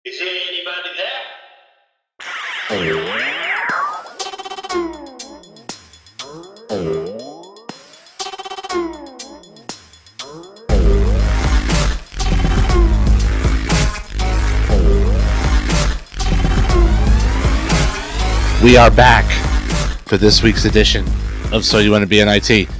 Is there anybody there? We are back for this week's edition of So You Want to Be in IT.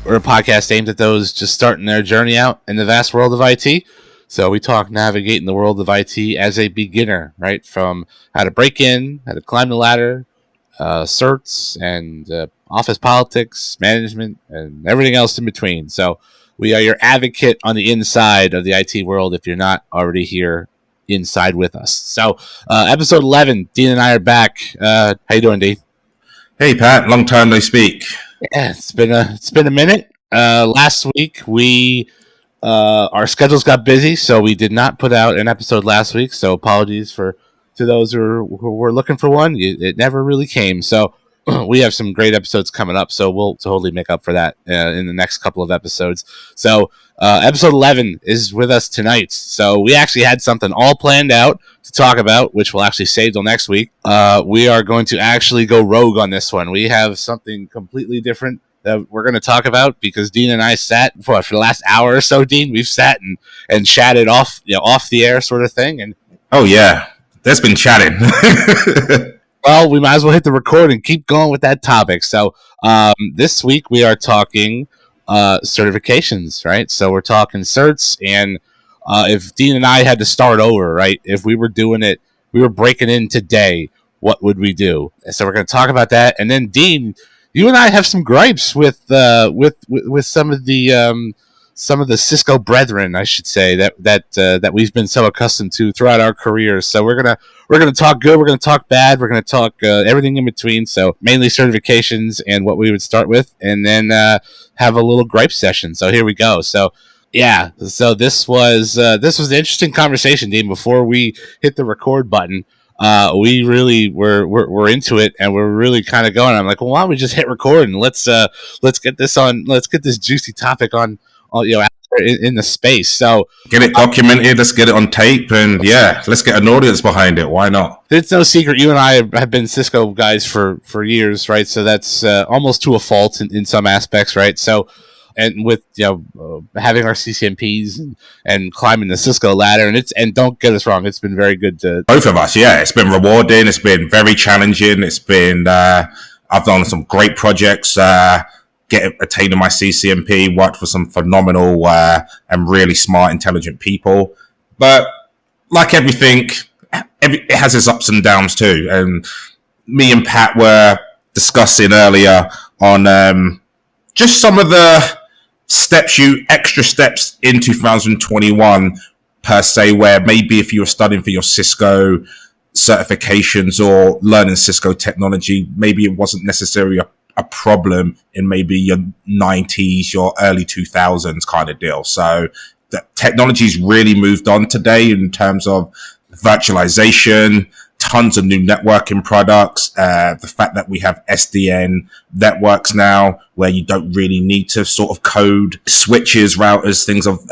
We're a podcast aimed at those just starting their journey out in the vast world of IT. So we talk navigating the world of IT as a beginner, right? From how to break in, how to climb the ladder, certs, and office politics, management, and everything else in between. So we are your advocate on the inside of the IT world if you're not already here inside with us. So episode 11, Dean and I are back. How you doing, Dean? Hey Pat, long time no speak. Yeah, it's been a minute. Last week we our schedules got busy, so we did not put out an episode last week. So apologies to those who were looking for one. It never really came. So we have some great episodes coming up. So we'll totally make up for that in the next couple of episodes. So episode 11 is with us tonight. So we actually had something all planned out to talk about, which we'll actually save till next week. We are going to actually go rogue on this one. We have something completely different that we're going to talk about because Dean and I sat for the last hour or so. Dean, we've sat and chatted off the air sort of thing. And oh yeah, there's been chatting. Well, we might as well hit the record and keep going with that topic. So this week we are talking certifications, right? So we're talking certs, and if Dean and I had to start over, right? If we were doing it, we were breaking in today, what would we do? So we're going to talk about that, and then Dean, you and I have some gripes with some of the Cisco brethren, I should say, that we've been so accustomed to throughout our careers. So we're gonna talk good, we're gonna talk bad, we're gonna talk everything in between. So mainly certifications and what we would start with, and then have a little gripe session. So here we go. So yeah, so this was an interesting conversation, Dean. Before we hit the record button, we really were into it, and we're really kind of going. I'm like, well, why don't we just hit record and let's get this juicy topic on out there in the space. So get it documented, let's get it on tape, and yeah, let's get an audience behind it. Why not? It's no secret you and I have been Cisco guys for years, right? So that's almost to a fault in some aspects, right? So, and with having our CCNPs and climbing the Cisco ladder, and don't get us wrong, it's been very good to both of us. Yeah, it's been rewarding. It's been very challenging. It's been I've done some great projects. Attaining my CCNP, worked for some phenomenal and really smart, intelligent people. But like everything, it has its ups and downs too. And me and Pat were discussing earlier on just some of the extra steps in 2021 per se, where maybe if you were studying for your Cisco certifications or learning Cisco technology, maybe it wasn't necessarily a problem in maybe your 90s, your early 2000s kind of deal. So the technology's really moved on today in terms of virtualization, tons of new networking products, the fact that we have SDN networks now where you don't really need to sort of code switches, routers, things of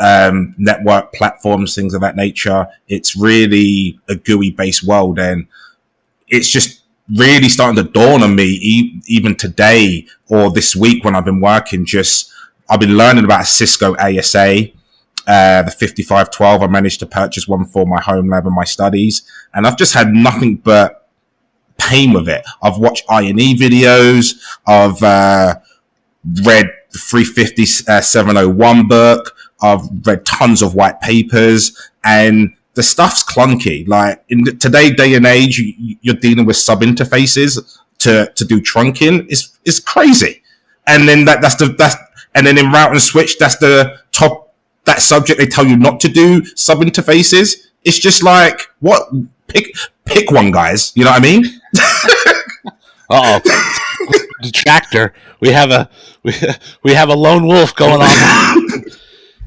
network platforms, things of that nature. It's really a GUI based world, and it's just really starting to dawn on me even today or this week when I've been working. I've been learning about Cisco ASA, the 5512. I managed to purchase one for my home lab and my studies, and I've just had nothing but pain with it. I've watched I&E videos. I've read the 350 701 book. I've read tons of white papers, and the stuff's clunky. Like in today's day and age, you're dealing with sub interfaces to do trunking. It's crazy. And then and then in route and switch, that's the top, that subject they tell you not to do sub interfaces. It's just like, what? Pick one, guys. You know what I mean? Detractor. We have a lone wolf going on.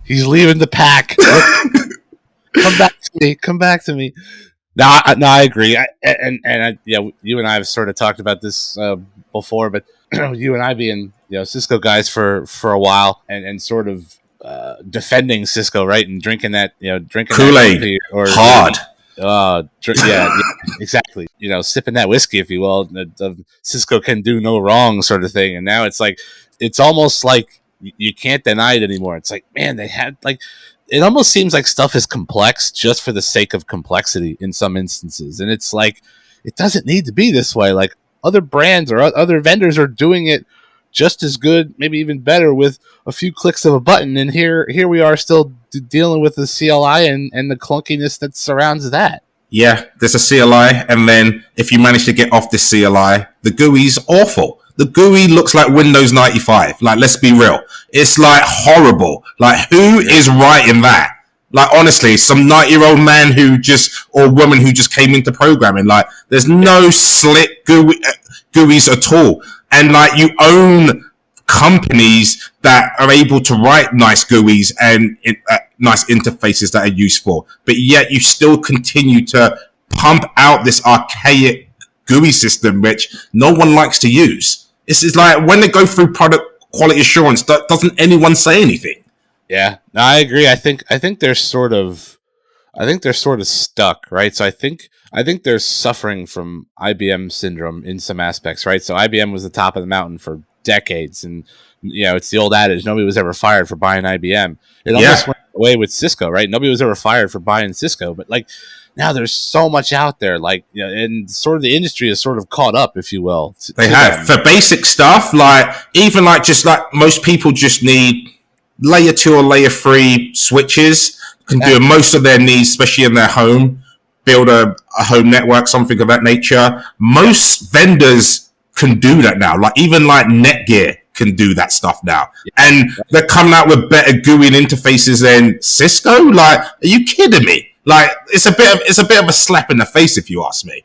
He's leaving the pack. Come back to me. No, I agree. You and I have sort of talked about this before, but you and I being Cisco guys for a while and sort of defending Cisco, right, and drinking Kool-Aid or hard. Yeah, exactly. Sipping that whiskey, if you will, the Cisco can do no wrong sort of thing. And now it's almost like you can't deny it anymore. It's like, man, they had it almost seems like stuff is complex just for the sake of complexity in some instances. And it's like, it doesn't need to be this way. Like, other brands or other vendors are doing it just as good, maybe even better, with a few clicks of a button. And here we are still dealing with the CLI and the clunkiness that surrounds that. Yeah, there's a CLI, and then if you manage to get off this CLI, the GUI's awful. The GUI looks like Windows 95. Like, let's be real. It's like horrible. Like, who is writing that? Like, honestly, some 90-year-old man or woman who just came into programming. Like, there's no slick GUIs at all. And like, you own companies that are able to write nice GUIs and nice interfaces that are useful, but yet you still continue to pump out this archaic GUI system, which no one likes to use. It's like, when they go through product quality assurance, doesn't anyone say anything? Yeah, no, I agree. I think they're sort of stuck, right? So I think they're suffering from IBM syndrome in some aspects, right? So IBM was the top of the mountain for decades, and it's the old adage: nobody was ever fired for buying IBM. It almost went away with Cisco, right? Nobody was ever fired for buying Cisco, but like, now there's so much out there, like, and sort of the industry is sort of caught up, if you will. They have for basic stuff, like even like just like most people just need layer 2 or layer 3 switches. Can do most of their needs, especially in their home. Build a home network, something of that nature. Most vendors can do that now. Like, even like Netgear can do that stuff now, and they're coming out with better GUI and interfaces than Cisco. Like, are you kidding me? Like, it's a bit of a slap in the face, if you ask me.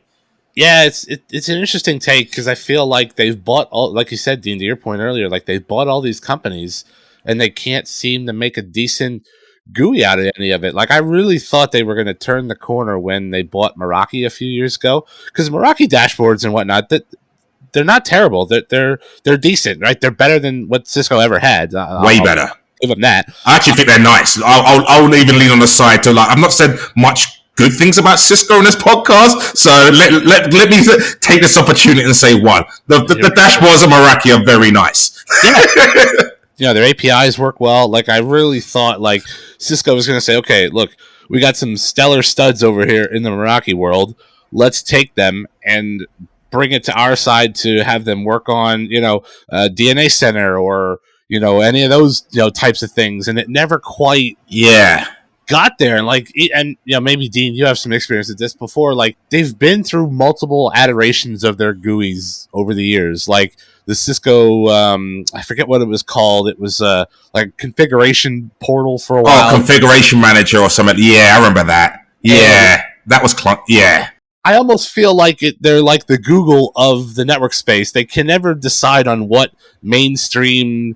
Yeah, it's an interesting take, because I feel like they've bought all, like you said, Dean, to your point earlier, like, they've bought all these companies and they can't seem to make a decent GUI out of any of it. Like, I really thought they were going to turn the corner when they bought Meraki a few years ago, because Meraki dashboards and whatnot, that they're not terrible. They're decent, right? They're better than what Cisco ever had. Way better. Give them that. I actually think they're nice. I'll even lean on the side to, like, I've not said much good things about Cisco in this podcast, so let me take this opportunity and say one. The dashboards of Meraki are very nice. Yeah. Their APIs work well. Like, I really thought, like, Cisco was going to say, okay, look, we got some stellar studs over here in the Meraki world. Let's take them and bring it to our side to have them work on, DNA Center or, any of those, types of things. And it never quite got there. And maybe Dean, you have some experience with this before. Like, they've been through multiple iterations of their GUIs over the years. Like, the Cisco, I forget what it was called. It was like configuration portal for a while. Oh, configuration manager or something. Yeah, I remember that. Yeah, that was yeah. I almost feel like they're like the Google of the network space. They can never decide on what streamlined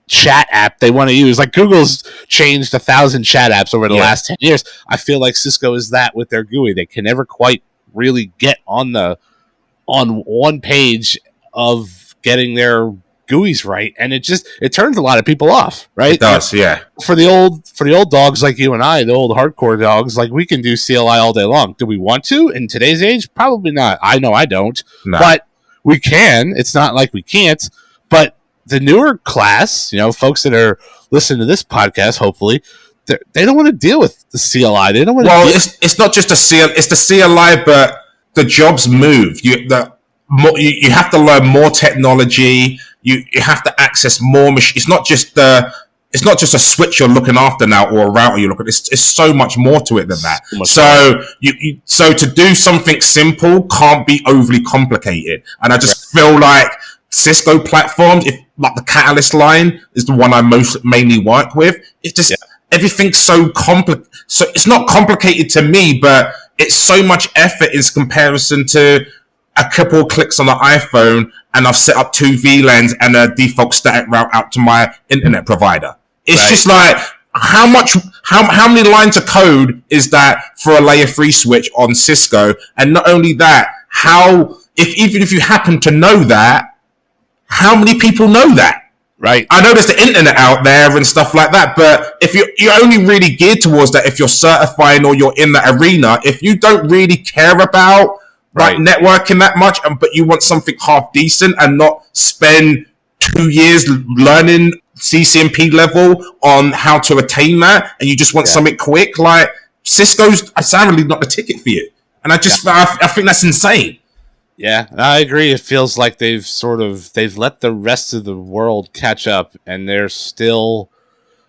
chat app they want to use. Like, Google's changed 1,000 chat apps over the last 10 years. I feel like Cisco is that with their GUI. They can never quite really get on one page of getting their GUIs right, and it turns a lot of people off, right? It does, yeah. For the old dogs like you and I, the old hardcore dogs, like, we can do CLI all day long. Do we want to in today's age? Probably not. I know I don't, but we can. It's not like we can't. But the newer class, folks that are listening to this podcast, hopefully, they don't want to deal with the CLI. They don't want to. Well, it's not just it's the CLI, but the jobs move. You have to learn more technology. You have to access more machines. It's not just a switch you're looking after now, or a router you're looking. It's so much more to it than that. So to do something simple can't be overly complicated. And I just feel like Cisco platforms, like the Catalyst line is the one I mainly work with. It's just everything's so complicated. So it's not complicated to me, but it's so much effort in comparison to a couple of clicks on the iPhone, and I've set up 2 VLANs and a default static route out to my internet provider. It's just like, how many lines of code is that for a layer 3 switch on Cisco? And not only that, even if you happen to know that, how many people know that? Right. I know there's the internet out there and stuff like that, but if you're only really geared towards that if you're certifying or you're in that arena, if you don't really care about like Right. networking that much, but you want something half decent and not spend 2 years learning CCNP level on how to attain that, and you just want something quick, like Cisco's sadly not the ticket for you. And I think that's insane. Yeah, I agree. It feels like they've let the rest of the world catch up, and they're still.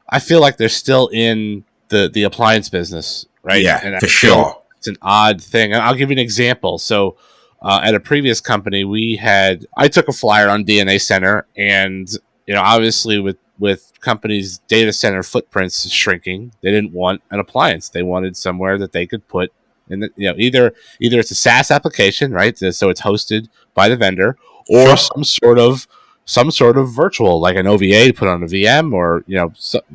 I feel like they're still in the appliance business, right? Yeah, and for sure. It's an odd thing. I'll give you an example. So, at a previous company, I took a flyer on DNA Center, and obviously with companies' data center footprints shrinking, they didn't want an appliance. They wanted somewhere that they could put. And either it's a SaaS application, right? So it's hosted by the vendor, or some sort of virtual, like an OVA to put on a VM, or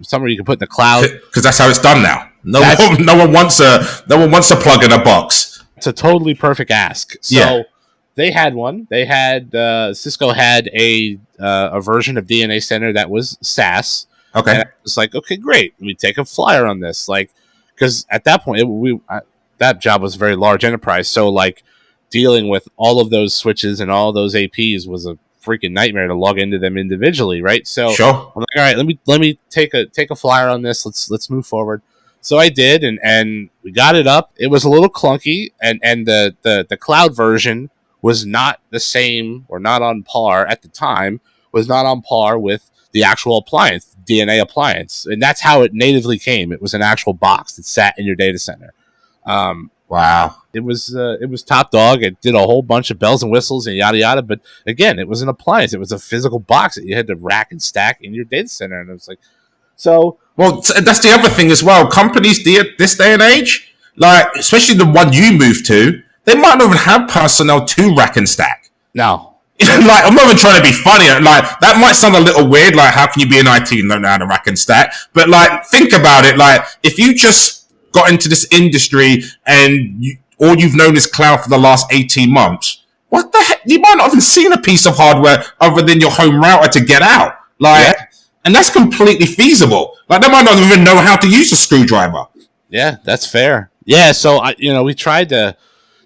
somewhere you can put in the cloud. Because that's how it's done now. No one wants a plug in a box. It's a totally perfect ask. So they had one. They had Cisco had a version of DNA Center that was SaaS. Okay, it's like, okay, great. Let me take a flyer on this, because at that point that job was a very large enterprise. So like dealing with all of those switches and all of those APs was a freaking nightmare to log into them individually. Right. So sure. I'm like, all right, let me take a flyer on this. Let's move forward. So I did, and we got it up. It was a little clunky, and the cloud version was not the same, or not on par at the time, was not on par with the actual appliance, DNA appliance. And that's how it natively came. It was an actual box that sat in your data center. Wow. It was top dog. It did a whole bunch of bells and whistles and yada yada. But again, it was an appliance. It was a physical box that you had to rack and stack in your data center. And it was like, so. Well, that's the other thing as well. Companies this day and age, like especially the one you moved to, they might not even have personnel to rack and stack. No. Like, I'm not even trying to be funny. Like, that might sound a little weird. Like, how can you be in IT and not know how to rack and stack? But like, think about it. Like, if you just got into this industry and all you've known is cloud for the last 18 months, what the heck? You might not have even seen a piece of hardware other than your home router to get out. Like, and that's completely feasible. Like, they might not even know how to use a screwdriver. Yeah, that's fair. Yeah, so we tried to,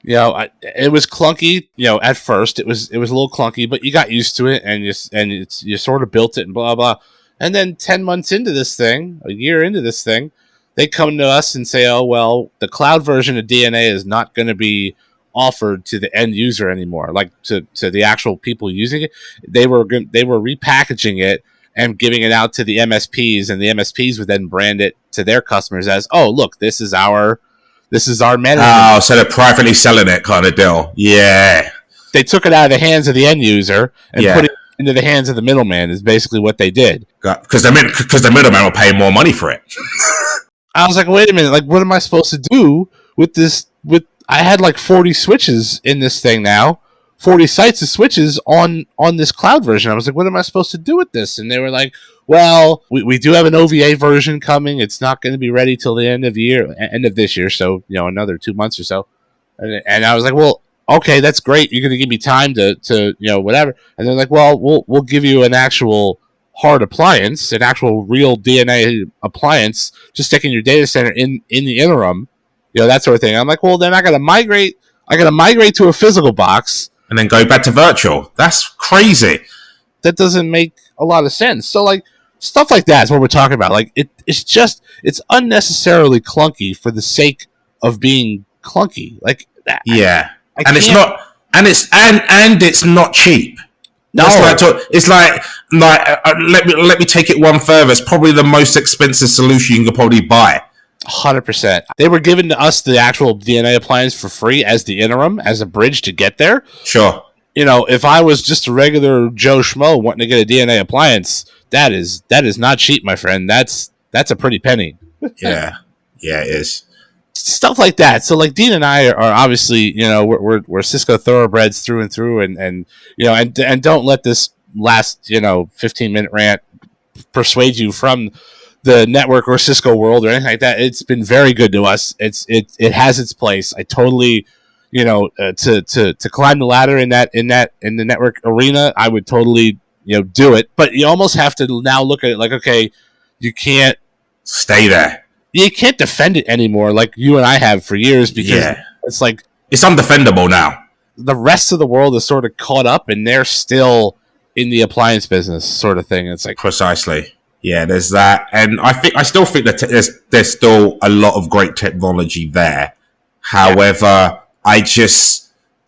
it was clunky. At first it was a little clunky, but you got used to it, and you sort of built it and blah blah. And then 10 months into this thing, a year into this thing, they come to us and say, "Oh well, the cloud version of DNA is not going to be offered to the end user anymore, like to the actual people using it. They were repackaging it and giving it out to the MSPs, and the MSPs would then brand it to their customers as, oh look, this is our management." Oh, so they're privately selling it, kind of deal. Yeah, they took it out of the hands of the end user and put it into the hands of the middleman. Is basically what they did. Because the middleman will pay more money for it. I was like, wait a minute, like, what am I supposed to do with this? I had like 40 switches in this thing now, 40 sites of switches on this cloud version. I was like, what am I supposed to do with this? And they were like, well, we do have an OVA version coming. It's not going to be ready till the end of this year. So, another 2 months or so. And I was like, well, okay, that's great. You're going to give me time to whatever. And they're like, well, we'll give you an actual hard appliance, an actual real DNA appliance, just stick in your data center in the interim, that sort of thing. I'm like, well, then I got to migrate to a physical box and then go back to virtual. That's crazy. That doesn't make a lot of sense. So like stuff like that is what we're talking about. Like it's unnecessarily clunky for the sake of being clunky. Like that. Yeah. It's not cheap. No, it's like let me take it one further. It's probably the most expensive solution you can probably buy. 100%. They were giving to us the actual DNA appliance for free as the interim, as a bridge to get there. Sure. If I was just a regular Joe Schmo wanting to get a DNA appliance, that is not cheap, my friend. That's a pretty penny. Yeah, it is. Stuff like that. So like Dean and I are obviously, we're Cisco thoroughbreds through and through, and don't let this last 15-minute rant persuade you from the network or Cisco world or anything like that. It's been very good to us. It has its place. I totally, to climb the ladder in the network arena, I would totally do it. But you almost have to now look at it like, okay, you can't stay there. You can't defend it anymore like you and I have for years, because it's like it's undefendable now. The rest of the world is sort of caught up, and they're still in the appliance business, sort of thing. It's like precisely. Yeah, there's that, and I still think that there's still a lot of great technology there. However,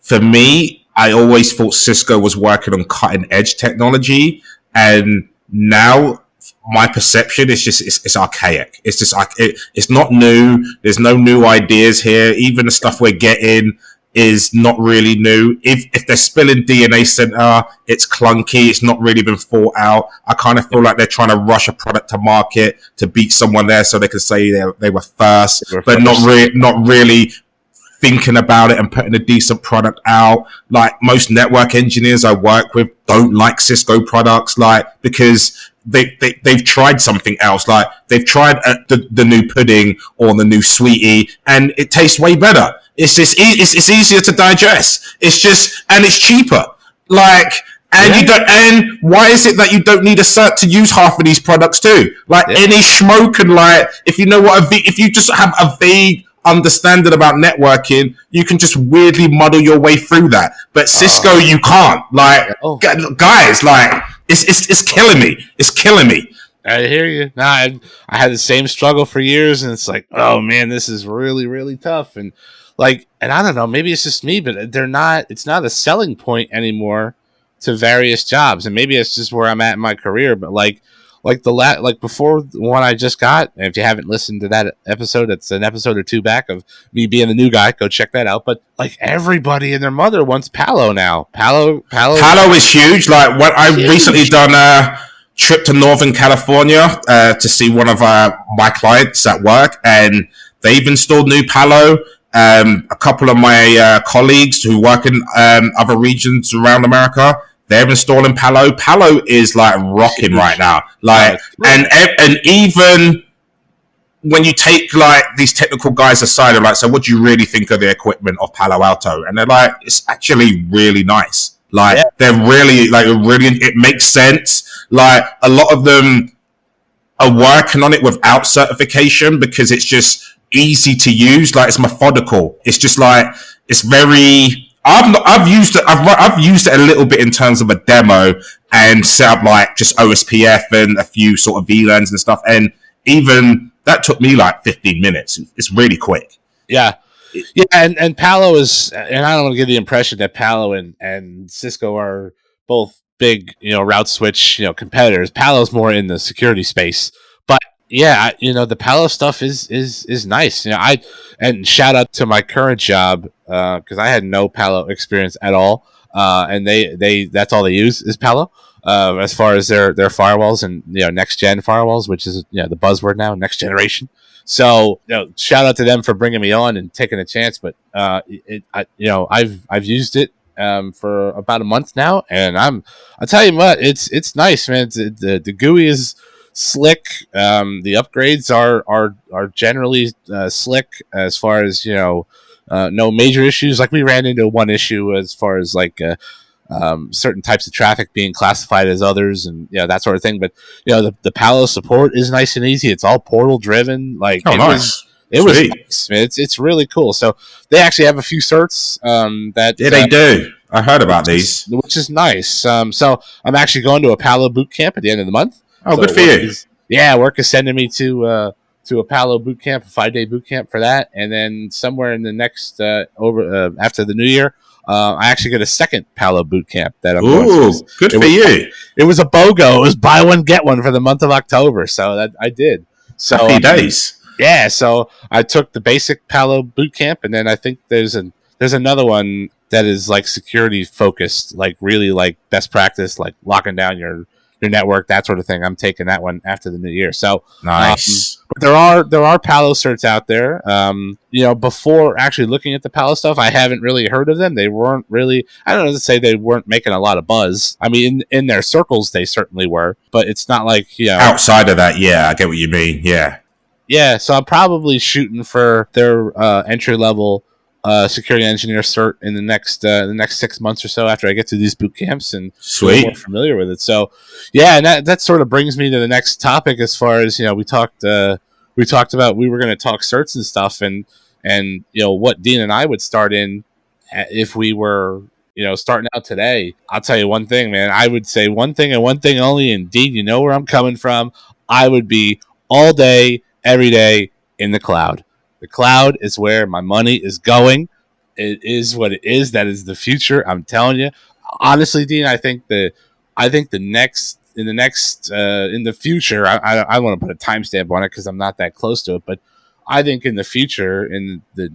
for me, I always thought Cisco was working on cutting edge technology, and now my perception is just it's archaic. It's just it's not new. There's no new ideas here. Even the stuff we're getting is not really new. If they're spilling DNA center, it's clunky. It's not really been thought out. I kind of feel like they're trying to rush a product to market to beat someone there so they can say they were first, but not really thinking about it and putting a decent product out. Like most network engineers I work with don't like Cisco products, like because they've tried something else. Like they've tried the new pudding or the new sweetie, and it tastes way better. It's just it's easier to digest. It's just, and it's cheaper. Like, and you don't. And why is it that you don't need a cert to use half of these products too? Like any schmo can, like, if you know what if you just have a vague understanding about networking, you can just weirdly muddle your way through that. But Cisco, you can't. Like, guys, like it's killing me. It's killing me. I hear you. Nah, I had the same struggle for years, and it's like, oh man, this is really, really tough. And like, and I don't know, maybe it's just me, but it's not a selling point anymore to various jobs. And maybe it's just where I'm at in my career. But like before the one I just got, and if you haven't listened to that episode, it's an episode or two back of me being the new guy. Go check that out. But like everybody and their mother wants Palo now. Palo is huge. Like what I recently done a trip to Northern California to see one of my clients at work, and they've installed new Palo. A couple of my colleagues who work in other regions around America, they're installing Palo. Palo is like rocking right now. Like, and even when you take like these technical guys aside, they're like, so what do you really think of the equipment of Palo Alto? And they're like, it's actually really nice. Like, they're really it makes sense. Like, a lot of them are working on it without certification because it's just easy to use. Like, it's methodical. It's just like, it's very. I've used it a little bit in terms of a demo and set up like just OSPF and a few sort of VLANs and stuff, and even that took me like 15 minutes. It's really quick. Yeah, and Palo is, and I don't want to give the impression that Palo and Cisco are both big, route switch, competitors. Palo's more in the security space, but yeah, the Palo stuff is nice. And shout out to my current job, because I had no Palo experience at all, and they that's all they use is Palo, as far as their firewalls and next gen firewalls, which is the buzzword now, next generation. So shout out to them for bringing me on and taking a chance. But I've used it for about a month now, and I'll tell you what, it's nice, man. The GUI is slick. The upgrades are generally slick, as far as no major issues. Like, we ran into one issue as far as like certain types of traffic being classified as others, and that sort of thing. But the Palo support is nice and easy. It's all portal driven. Like, nice. It was nice, man. It's really cool. So they actually have a few certs that they do. I heard about these, which is nice. So I'm actually going to a Palo boot camp at the end of the month. Oh, so good for you. Work is sending me to a Palo boot camp, a 5-day boot camp for that, and then somewhere in the next after the new year, I actually get a second Palo boot camp that I'm going to. Good for you. It was a BOGO. It was buy one get one for the month of October, so that I did. So happy days. Yeah, so I took the basic Palo boot camp, and then I think there's another one that is like security focused, like really like best practice, like locking down your network, that sort of thing. I'm taking that one after the new year. So nice. But there are Palo certs out there. Before actually looking at the Palo stuff, I haven't really heard of them. They weren't really, I don't know to say they weren't making a lot of buzz. I mean, in their circles, they certainly were, but it's not like, outside of that. Yeah, I get what you mean. Yeah. Yeah. So I'm probably shooting for their entry level security engineer cert in the next 6 months or so after I get through these boot camps and Sweet. get more familiar with it. So, yeah, and that sort of brings me to the next topic. As far as we talked about we were going to talk certs and stuff, and what Dean and I would start in if we were starting out today. I'll tell you one thing, man. I would say one thing and one thing only. And Dean, you know where I'm coming from. I would be all day, every day in the cloud. The cloud is where my money is going. It is what it is. That is the future. I'm telling you. Honestly, Dean, I think in the future, I want to put a timestamp on it because I'm not that close to it, but I think in the future, in the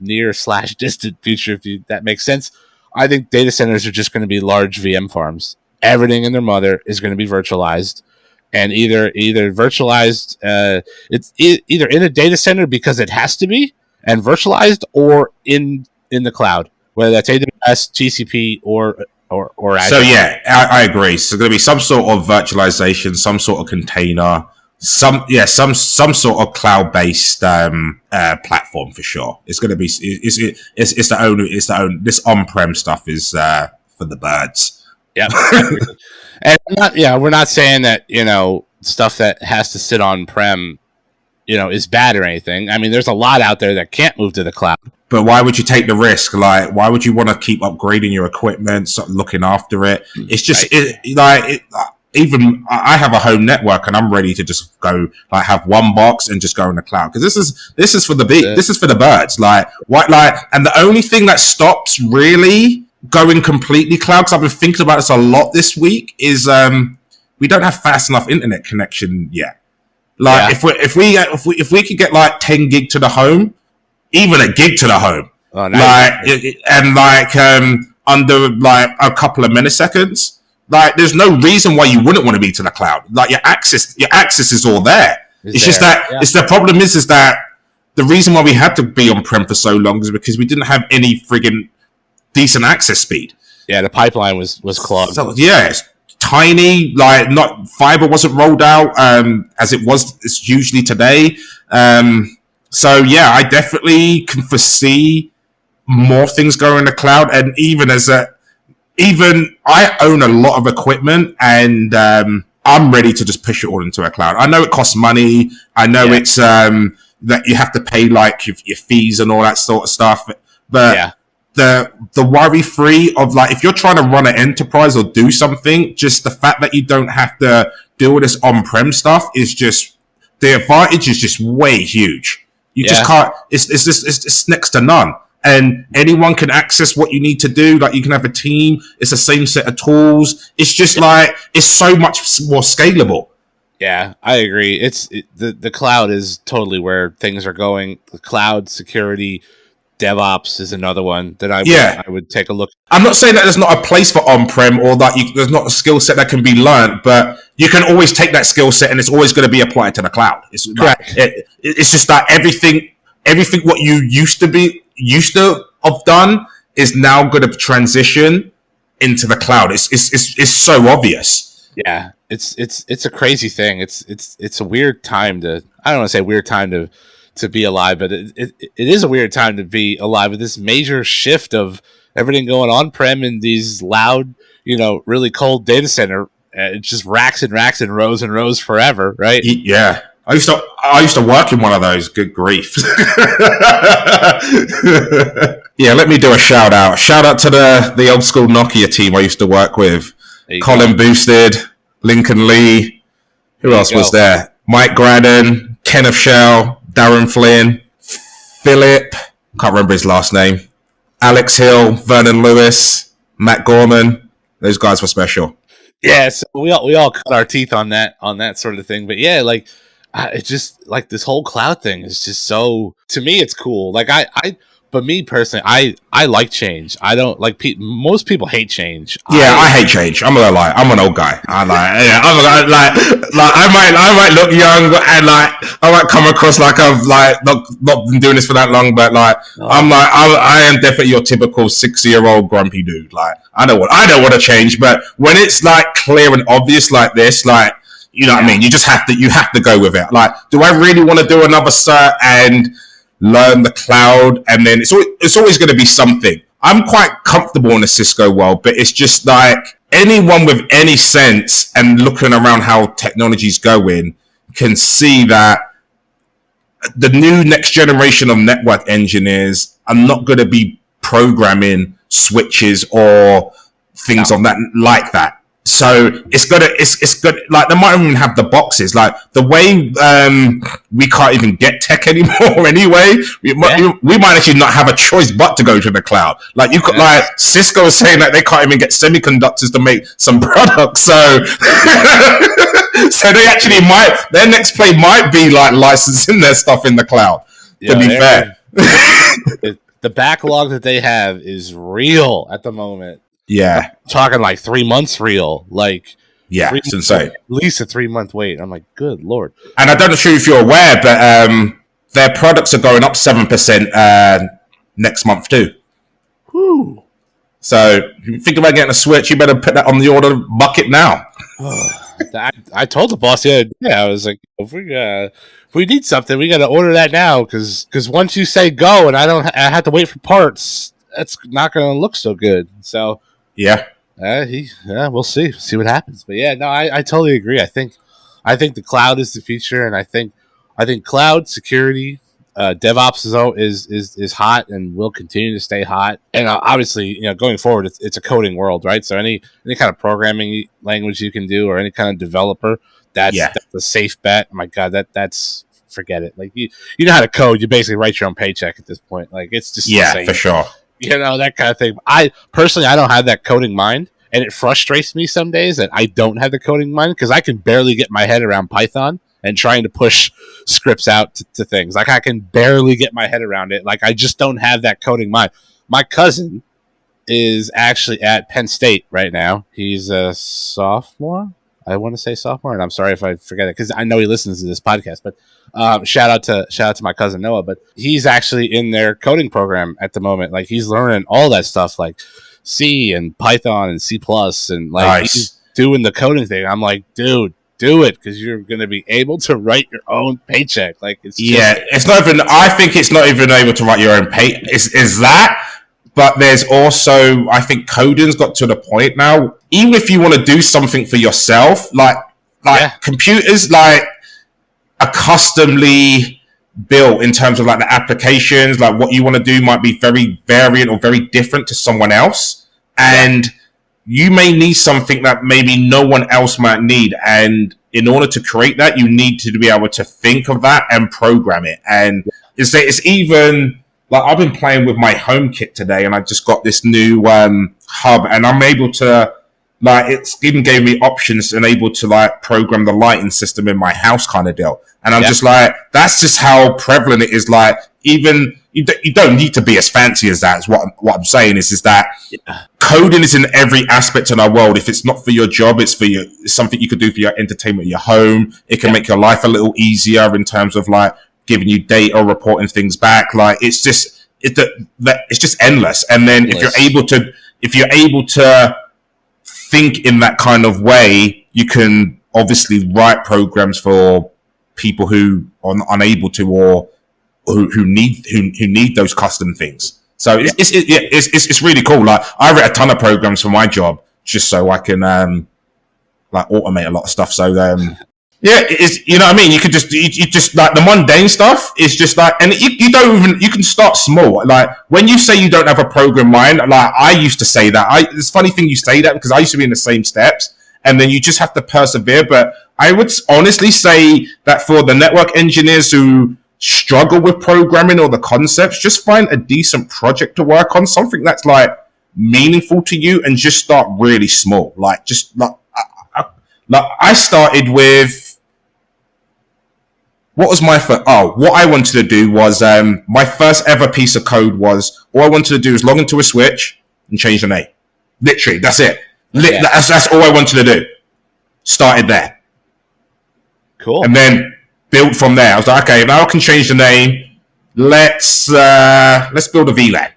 near/distant future, if that makes sense, I think data centers are just going to be large VM farms. Everything in their mother is going to be virtualized. And either virtualized, it's either in a data center because it has to be, and virtualized, or in the cloud, whether that's AWS, GCP, or Azure. So yeah, I agree. So there's going to be some sort of virtualization, some sort of container, some sort of cloud-based platform for sure. It's going to be it's the own this on-prem stuff is for the birds. Yep. And we're not saying that, stuff that has to sit on prem, is bad or anything. I mean, there's a lot out there that can't move to the cloud. But why would you take the risk? Like, why would you want to keep upgrading your equipment, sort of looking after it? It's just even I have a home network and I'm ready to just go have one box and just go in the cloud because this is for the this is for the birds. And the only thing that stops really going completely cloud, because I've been thinking about this a lot this week, is we don't have fast enough internet connection yet. If we could get 10 gig to the home, even a gig to the home, under a couple of milliseconds, there's no reason why you wouldn't want to be to the cloud. Your access is all there. It's the problem is that the reason why we had to be on prem for so long is because we didn't have any friggin' decent access speed. Yeah, the pipeline was clogged. So, yeah, it's tiny. Not fiber wasn't rolled out as it's usually today. So yeah, I definitely can foresee more things going in the cloud. And even I own a lot of equipment, and I'm ready to just push it all into a cloud. I know it costs money. I know it's that you have to pay your fees and all that sort of stuff, but the worry free of if you're trying to run an enterprise or do something, just the fact that you don't have to deal with this on-prem stuff is just, the advantage is just way huge. You just can't, it's next to none. And anyone can access what you need to do. You can have a team. It's the same set of tools. It's just it's so much more scalable. Yeah, I agree. The cloud is totally where things are going. The cloud security, DevOps is another one that I would take a look. I'm not saying that there's not a place for on-prem or that there's not a skill set that can be learned, but you can always take that skill set and it's always going to be applied to the cloud. It's correct. It's just that everything what you used to have done is now going to transition into the cloud. It's so obvious. Yeah, it's a crazy thing. It's a weird time to. I don't want to say weird time to be alive, but it is a weird time to be alive with this major shift of everything going on-prem in these loud, really cold data center. It's just racks and racks and rows forever, right? Yeah. I used to work in one of those. Good grief. Yeah, let me do a shout out. Shout out to the old school Nokia team I used to work with. Colin Boosted, Lincoln Lee. Who else was there? Mike Graddon, Kenneth Shell, Darren Flynn, Philip, can't remember his last name, Alex Hill, Vernon Lewis, Matt Gorman. Those guys were special. Yeah, so we all cut our teeth on that sort of thing. But yeah, it's just this whole cloud thing is just so, to me, it's cool. But me personally, I like change. I don't most people hate change. Yeah, I hate change. I'm gonna lie. I'm an old guy. I might look young and I might come across I've not been doing this for that long, but I am definitely your typical 60-year-old grumpy dude. I don't want to change, but when it's clear and obvious like this, you know what I mean? You have to go with it. Do I really want to do another cert and learn the cloud, and then it's always going to be something. I'm quite comfortable in the Cisco world, but it's just like anyone with any sense and looking around how technology's going can see that the new next generation of network engineers are not going to be programming switches or things of that like that. So it's good. Like they might even have the boxes. Like the way we can't even get tech anymore. Anyway, we might actually not have a choice but to go to the cloud. Like you could, like Cisco is saying that they can't even get semiconductors to make some products. So so they actually might. Their next play might be like licensing their stuff in the cloud. To be fair, the backlog that they have is real at the moment. Yeah, I'm talking like 3 months real. Like, it's insane. At least a 3 month wait. I'm like, good Lord. And I don't know if you're aware, but their products are going up 7% next month too. Whew. So if you think about getting a Switch, you better put that on the order bucket now. I told the boss the other day, I was like, if we need something, we got to order that now because once you say go and I have to wait for parts, that's not going to look so good. So we'll see what happens. But yeah, no, I totally agree. I think the cloud is the future, and I think cloud security, DevOps is hot and will continue to stay hot. And obviously, going forward, it's a coding world, right? So any kind of programming language you can do, or any kind of developer, that's a safe bet. Oh my God, that's forget it. Like you know how to code, you basically write your own paycheck at this point. Like it's just insane. For sure. That kind of thing. I personally, I don't have that coding mind, and it frustrates me some days that I don't have the coding mind because I can barely get my head around Python and trying to push scripts out to things. Like I can barely get my head around it. Like I just don't have that coding mind. My cousin is actually at Penn State right now. He's a sophomore. I want to say sophomore, and I'm sorry if I forget it because I know he listens to this podcast. But shout out to my cousin Noah. But he's actually in their coding program at the moment. Like he's learning all that stuff, like C and Python and C+, and like he's doing the coding thing. I'm like, dude, do it because you're going to be able to write your own paycheck. Like it's it's not even. I think it's not even able to write your own pay. Is that? But there's also, I think coding's got to the point now, even if you want to do something for yourself, like computers, like are customly built in terms of like the applications, like what you want to do might be very variant or very different to someone else. And you may need something that maybe no one else might need. And in order to create that, you need to be able to think of that and program it. And it's even... Like I've been playing with my HomeKit today, and I just got this new hub, and I'm able to, like, it's even gave me options and able to like program the lighting system in my house, kind of deal. And I'm just like, that's just how prevalent it is. Like, even you don't need to be as fancy as that. Is what I'm saying is that coding is in every aspect of our world. If it's not for your job, it's something you could do for your entertainment, your home. It can make your life a little easier in terms of like giving you data or reporting things back. Like it's just endless. And then if you're able to think in that kind of way, you can obviously write programs for people who are unable to or who need those custom things. So it's really cool. Like I write a ton of programs for my job just so I can like automate a lot of stuff. So it's, you know what I mean? You just like the mundane stuff is just like, and you can start small. Like when you say you don't have a program mind, like I used to say that. It's a funny thing you say that because I used to be in the same steps, and then you just have to persevere. But I would honestly say that for the network engineers who struggle with programming or the concepts, just find a decent project to work on, something that's like meaningful to you, and just start really small. Like just like I started with. What was my first? What I wanted to do was my first ever piece of code was all I wanted to do is log into a switch and change the name. Literally, that's it. That's all I wanted to do. Started there. Cool. And then built from there. I was like, okay, now I can change the name. Let's build a VLAN.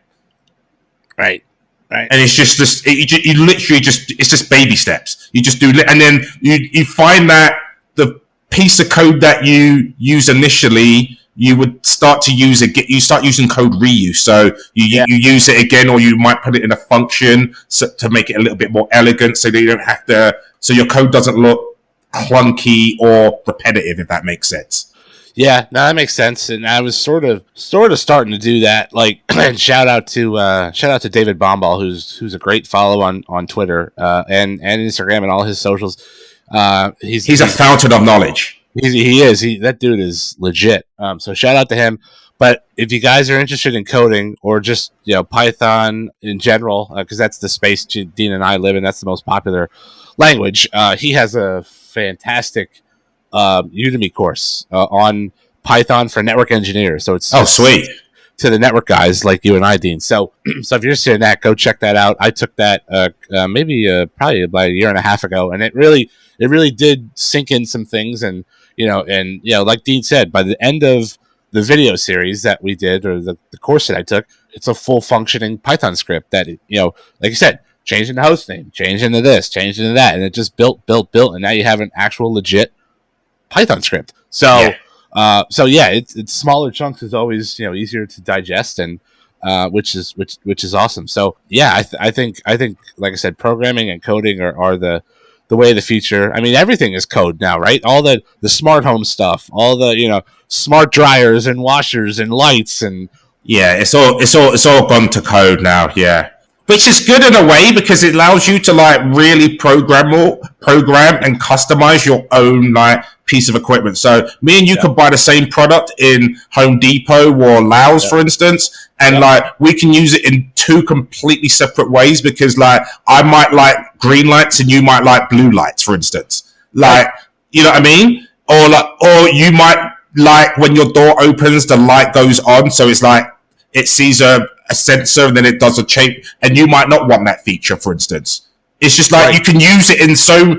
Right. And it's just you literally just it's just baby steps. You just do, and then you find that the piece of code that you use initially you would start to use it. You start using code reuse, so you use it again, or you might put it in a function to make it a little bit more elegant, so that you don't have to. So your code doesn't look clunky or repetitive, if that makes sense. Yeah, no, that makes sense. And I was sort of starting to do that. Like, and shout out to David Bomball, who's a great follow on Twitter and Instagram and all his socials. He's a fountain of knowledge. He is. That dude is legit. So shout out to him. But if you guys are interested in coding or just Python in general, because that's the space Dean and I live in, that's the most popular language. He has a fantastic Udemy course on Python for network engineers. So it's sweet to the network guys like you and I, Dean. So if you're interested in that, go check that out. I took that probably about a year and a half ago, and it really did sink in some things. And like Dean said, by the end of the video series that we did, or the course that I took, it's a full functioning Python script that like you said, changing the host name, changing to this, changing to that, and it just built, and now you have an actual legit Python script. So it's smaller chunks is always easier to digest, and which is awesome. So yeah, I think like I said, programming and coding are the way of the future. I mean, everything is code now, right? All the smart home stuff, all the smart dryers and washers and lights, and it's all gone to code now. Yeah. Which is good in a way, because it allows you to like really program and customize your own like piece of equipment. So me and you could buy the same product in Home Depot or Lowe's, for instance, and like we can use it in two completely separate ways, because like I might like green lights and you might like blue lights, for instance. Like, you know what I mean? Or you might like when your door opens, the light goes on, so it's like it sees a sensor and then it does a change, and you might not want that feature, for instance. It's just like you can use it in so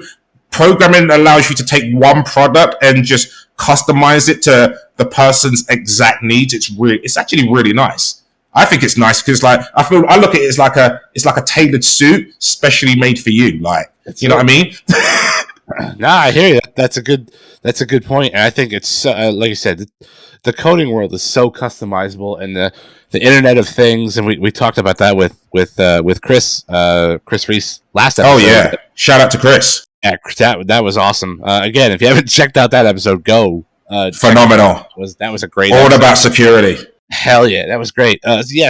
programming allows you to take one product and just customize it to the person's exact needs. It's actually really nice. I think it's nice because like I look at it as like a tailored suit specially made for you. Like, you know what I mean? Nah, I hear you. That's a good point. And I think it's like you said, the coding world is so customizable, and the Internet of Things, and we talked about that with Chris Reese last episode. Oh yeah, shout out to Chris. Yeah, that was awesome. Again, if you haven't checked out that episode, go. Phenomenal. That was a great all episode. About security. Hell yeah, that was great.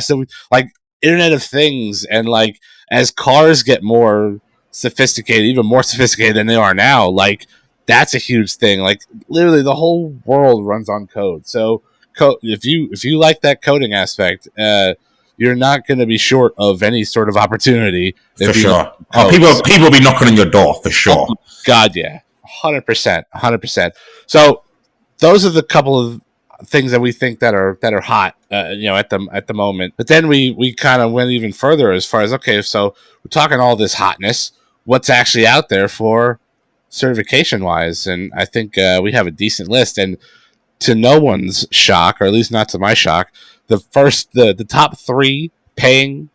So like Internet of Things, and like as cars get more sophisticated, even more sophisticated than they are now, like that's a huge thing. Like literally the whole world runs on code. So if you like that coding aspect, you're not going to be short of any sort of opportunity. For sure. People will be knocking on your door for sure. Oh, God, yeah. 100%. So those are the couple of things that we think that are hot, at the moment. But then we kind of went even further as far as, okay, so we're talking all this hotness. What's actually out there for certification wise? And I think we have a decent list. And to no one's shock, or at least not to my shock, the top 3 paying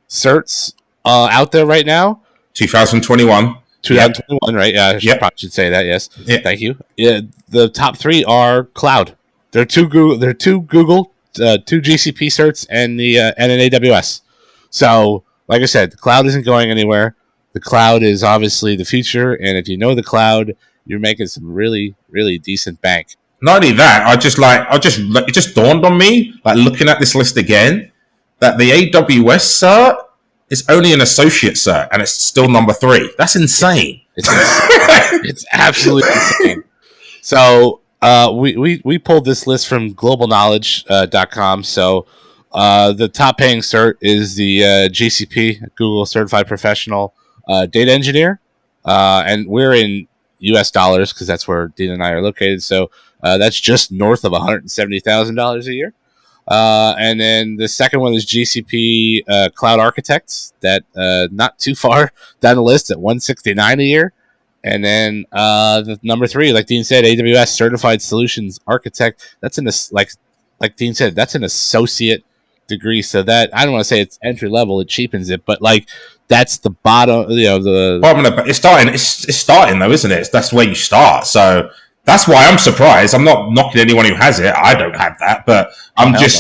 certs out there right now. 2021, right? Yeah, I probably should say that. Yes, Thank you. Yeah, the top 3 are cloud. There are two Google, 2 GCP certs, and an AWS. So, like I said, the cloud isn't going anywhere. The cloud is obviously the future, and if you know the cloud, you're making some really, really decent bank. Not only that, it just dawned on me, like looking at this list again, that the AWS cert is only an associate cert, and it's still number 3. That's insane. It's absolutely insane. So we pulled this list from globalknowledge.com. So the top paying cert is the GCP, Google Certified Professional Data Engineer, and we're in US dollars because that's where Dean and I are located. So that's just north of $170,000 a year. And then the second one is GCP Cloud Architects, that not too far down the list at $169 a year. And then the number 3, like Dean said, AWS Certified Solutions Architect. That's like Dean said, that's an associate degree. So that, I don't want to say it's entry level, it cheapens it, but like that's the bottom. It's starting though, isn't it? That's where you start. So That's why I'm surprised. I'm not knocking anyone who has it. I don't have that, but I'm just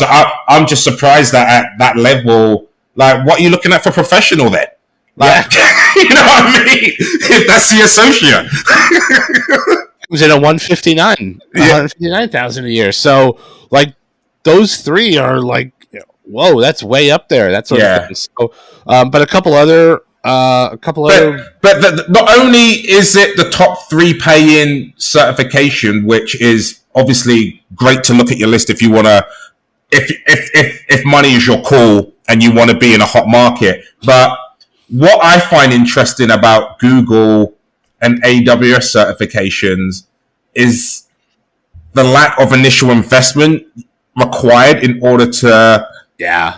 surprised that at that level, like, what are you looking at for professional then? Like, you know what I mean? If that's the associate, it was at a 159,000 a year. So like those three are like, whoa, that's way up there. That's sort of thing. So, but a couple other. But not only is it the top 3 pay-in certification, which is obviously great to look at your list if you want to, if money is your call and you want to be in a hot market. But what I find interesting about Google and AWS certifications is the lack of initial investment required in order to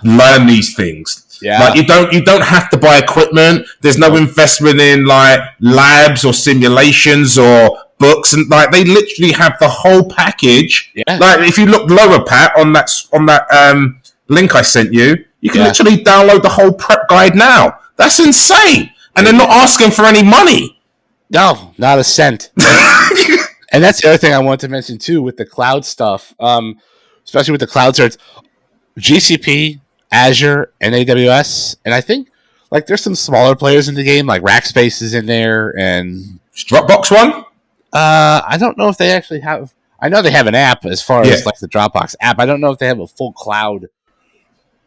learn these things. Yeah. Like you don't have to buy equipment. There's no investment in like labs or simulations or books, and like they literally have the whole package. Yeah. Like if you look lower, Pat, on that link I sent you, you can literally download the whole prep guide now. That's insane. And they're not asking for any money. No, not a cent. And that's the other thing I want to mention too with the cloud stuff, especially with the cloud certs, GCP, Azure, and AWS. And I think like there's some smaller players in the game, like Rackspace is in there, and Dropbox one. I don't know if they actually have. I know they have an app as far as like the Dropbox app. I don't know if they have a full cloud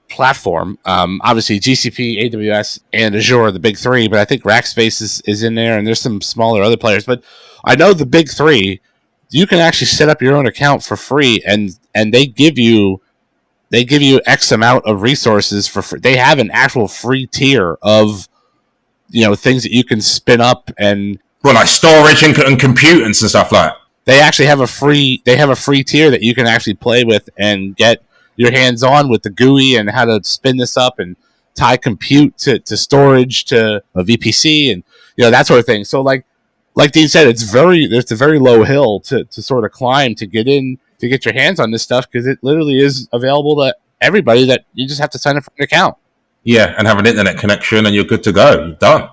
platform. Obviously GCP, AWS, and Azure are the big three, but I think Rackspace is in there, and there's some smaller other players. But I know the big three, you can actually set up your own account for free, and they give you X amount of resources for free. They have an actual free tier of things that you can spin up, and like storage and compute and stuff like that. They actually have a free tier that you can actually play with and get your hands on with the GUI and how to spin this up and tie compute to storage to a VPC and that sort of thing. So like Dean said, there's a very low hill to sort of climb to get your hands on this stuff, because it literally is available to everybody. That you just have to sign up for an account. Yeah, and have an internet connection, and you're good to go. You're done.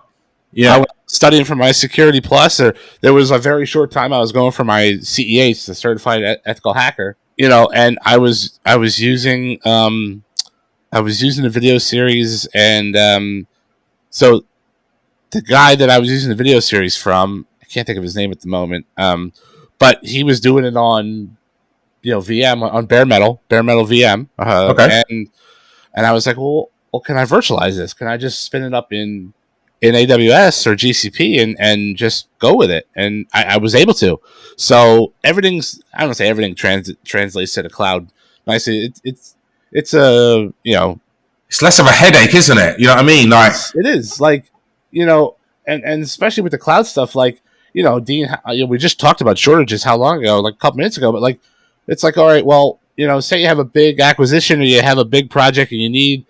Yeah, I was studying for my Security Plus. There was a very short time I was going for my CEH, the Certified Ethical Hacker. And I was using a video series, and so the guy that I was using the video series from, I can't think of his name at the moment, but he was doing it on VM, on bare metal VM. Okay. And I was like, well, can I virtualize this? Can I just spin it up in AWS or GCP and just go with it? And I was able to. So I don't want to say everything translates to the cloud nicely. It's it's less of a headache, isn't it? You know what I mean? Like it is, like, and especially with the cloud stuff, like, Dean, we just talked about shortages how long ago, like a couple minutes ago, but like, it's like, all right, well, say you have a big acquisition or you have a big project and you need,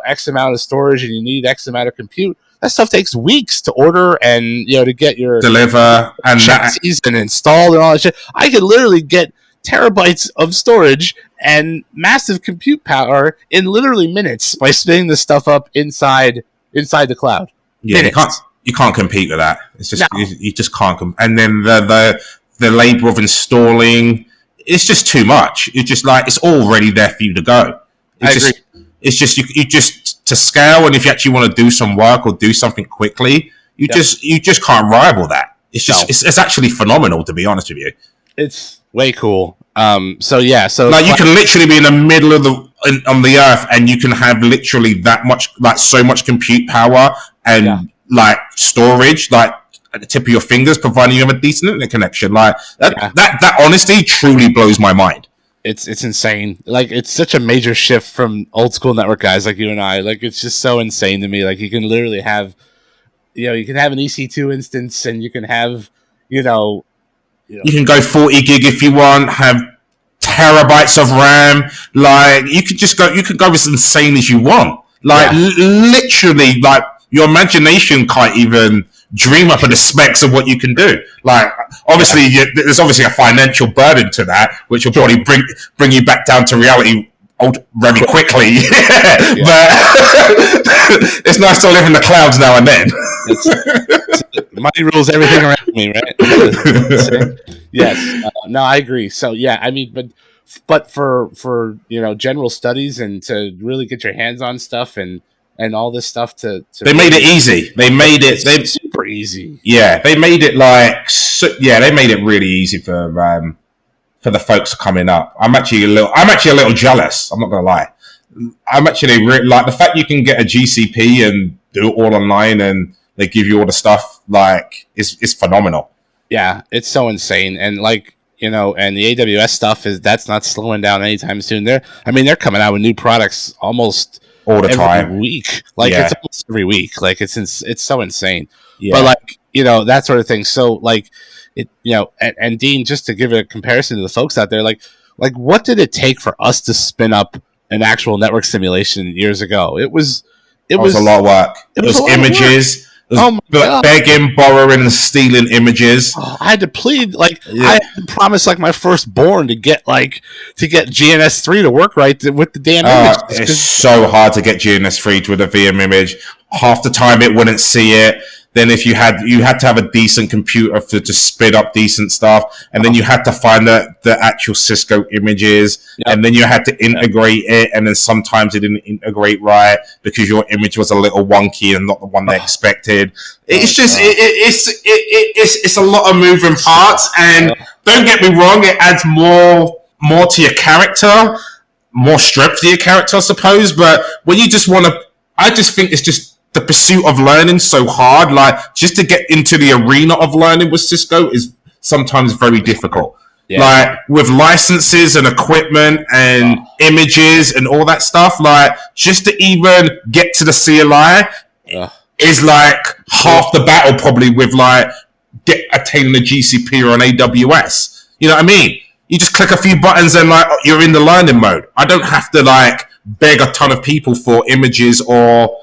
X amount of storage and you need X amount of compute. That stuff takes weeks to order and, to get your deliver and chassis and installed and all that shit. I could literally get terabytes of storage and massive compute power in literally minutes by spinning this stuff up inside the cloud. Yeah, you can't compete with that. It's just you just can't. And then the labor of installing, it's just too much. It's just like it's already there for you to go. Agree. It's just you just to scale, and if you actually want to do some work or do something quickly, you just can't rival that. It's just it's actually phenomenal, to be honest with you. It's way cool. So like you can literally be in the middle of on the earth, and you can have literally that much, like so much compute power and like storage, like at the tip of your fingers, providing you have a decent internet connection. Like that honestly truly blows my mind. It's insane. Like, it's such a major shift from old school network guys like you and I. Like, it's just so insane to me. Like, you can literally have, you can have an EC2 instance, and you can have, you can go 40 gig if you want, have terabytes of RAM. Like, you can go as insane as you want. Like, literally, like, your imagination can't even dream up of the specs of what you can do. Like, obviously, there's obviously a financial burden to that, which will probably bring you back down to reality very quickly. But it's nice to live in the clouds now and then. money rules everything around me, right? Yes. No, I agree. So yeah, I mean, but for general studies and to really get your hands on stuff and all this stuff to they made it easy. They made it super easy. Yeah, they made it they made it really easy for the folks coming up. I'm actually a little jealous. I'm not gonna lie. I'm actually like the fact you can get a GCP and do it all online and they give you all the stuff. Like it's phenomenal. Yeah, it's so insane, and and the AWS stuff that's not slowing down anytime soon. They're coming out with new products almost all the every time, week. It's almost every week. Like it's so insane. Yeah. But that sort of thing. So and Dean, just to give a comparison to the folks out there, like what did it take for us to spin up an actual network simulation years ago? It was a lot of work. It was images. Begging, borrowing, and stealing images. I had to plead, I had to promise my firstborn to get GNS3 to work right with the damn image. It's so hard to get GNS3 with a VM image. Half the time it wouldn't see it. Then if you had to have a decent computer to spit up decent stuff, and then you had to find the actual Cisco images, and then you had to integrate it, and then sometimes it didn't integrate right because your image was a little wonky and not the one they expected. It's just it's a lot of moving parts, and don't get me wrong, it adds more to your character, more strength to your character, I suppose. But when you just want to, I just think it's just the pursuit of learning so hard. Like just to get into the arena of learning with Cisco is sometimes very difficult. Yeah. Like with licenses and equipment and images and all that stuff, like just to even get to the CLI is like half the battle probably with attaining the GCP or an AWS. You know what I mean? You just click a few buttons and you're in the learning mode. I don't have to beg a ton of people for images or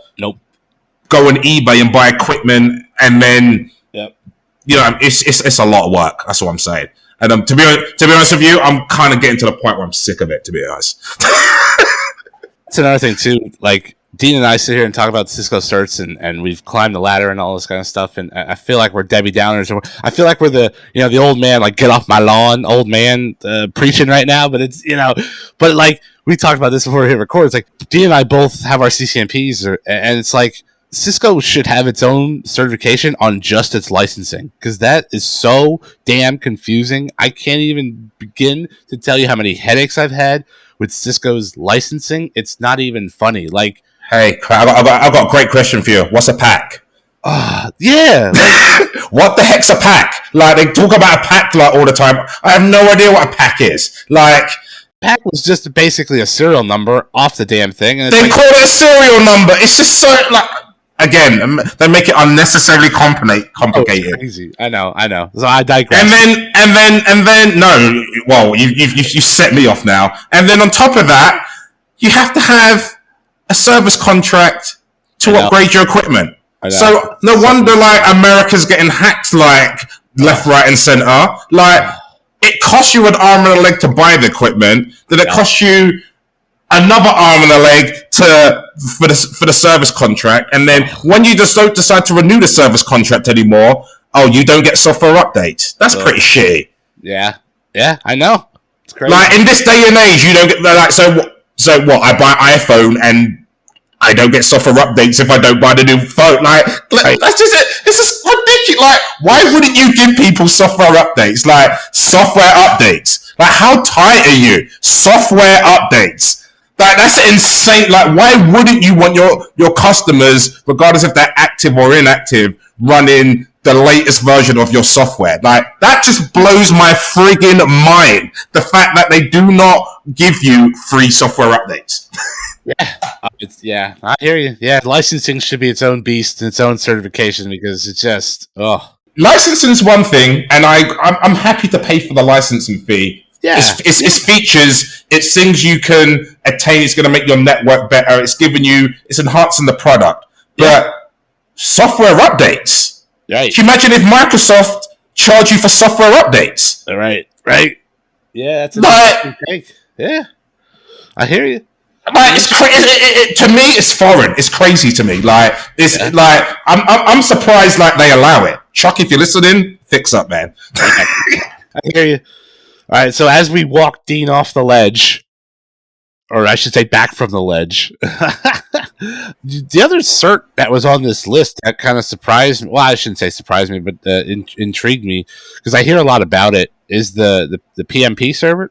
go on eBay and buy equipment, and then it's a lot of work. That's what I'm saying. And to be honest with you, I'm kind of getting to the point where I'm sick of it. To be honest, that's another thing too. Like Dean and I sit here and talk about Cisco certs, and we've climbed the ladder and all this kind of stuff. And I feel like we're Debbie Downers, or I feel like we're the the old man, get off my lawn, old man preaching right now. But it's but we talked about this before we hit record. It's like Dean and I both have our CCNPs, and it's like Cisco should have its own certification on just its licensing, because that is so damn confusing. I can't even begin to tell you how many headaches I've had with Cisco's licensing. It's not even funny. Hey, I've got a great question for you. What's a pack? Yeah. What the heck's a pack? They talk about a pack all the time. I have no idea what a pack is. Pack was just basically a serial number off the damn thing. And they call it a serial number. It's just so again, they make it unnecessarily complicated. It's crazy. I know. So I digress. And then no. Well, you set me off now. And then on top of that, you have to have a service contract to upgrade your equipment. So no wonder America's getting hacked left, right, and center. It costs you an arm and a leg to buy the equipment. Then it costs you another arm and a leg for the service contract, and then when you just don't decide to renew the service contract anymore, you don't get software updates. That's pretty shitty. Yeah, I know. It's crazy. In this day and age, you don't get so what? I buy iPhone and I don't get software updates if I don't buy the new phone. That's just it. It's just ridiculous. Why wouldn't you give people software updates? Software updates. How tight are you? Software updates. That's insane. Why wouldn't you want your customers, regardless if they're active or inactive, running the latest version of your software? That just blows my friggin' mind. The fact that they do not give you free software updates. Yeah, I hear you. Yeah, licensing should be its own beast and its own certification, because it's just licensing is one thing, and I'm happy to pay for the licensing fee. Yeah, it's features, it's things you can attain. It's going to make your network better. It's enhancing the product. But software updates. Right. Can you imagine if Microsoft charged you for software updates? Right. Yeah, that's a take. Yeah, I hear you. It's to me, it's foreign. It's crazy to me. I'm surprised they allow it. Chuck, if you're listening, fix up, man. I hear you. All right, so as we walk Dean off the ledge, or I should say back from the ledge, the other cert that was on this list that kind of surprised me, well, I shouldn't say surprised me, but intrigued me, because I hear a lot about it, is the PMP cert,